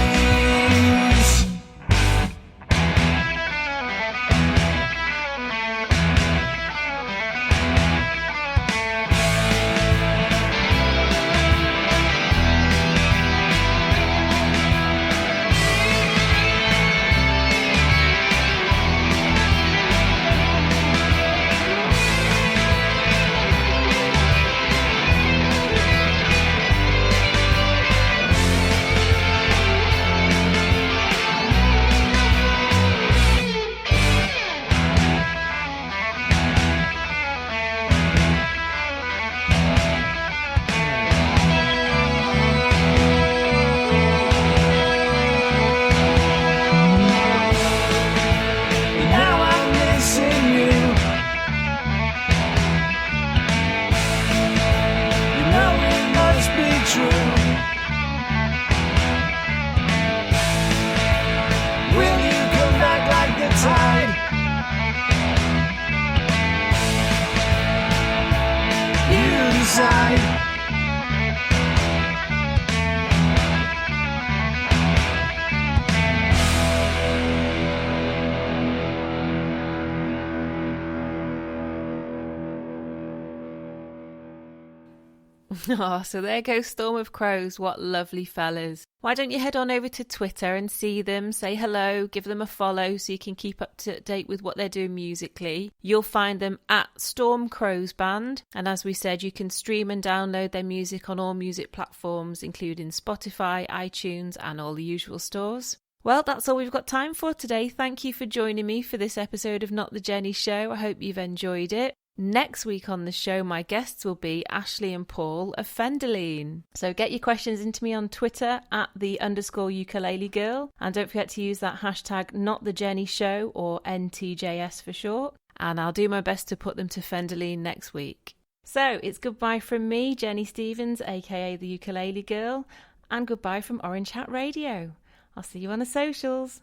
Oh, so there goes Storm of Crows. What lovely fellas. Why don't you head on over to Twitter and see them, say hello, give them a follow so you can keep up to date with what they're doing musically. You'll find them at Storm Crows Band. And as we said, you can stream and download their music on all music platforms, including Spotify, iTunes, and all the usual stores. Well, that's all we've got time for today. Thank you for joining me for this episode of Not the Jenny Show. I hope you've enjoyed it. Next week on the show, my guests will be Ashley and Paul of Fenderline. So get your questions into me on Twitter at @the_ukulele girl. And don't forget to use that hashtag Not the Jenny Show, or NTJS for short. And I'll do my best to put them to Fenderline next week. So it's goodbye from me, Jenny Stevens, aka the Ukulele Girl, and goodbye from Orange Hat Radio. I'll see you on the socials.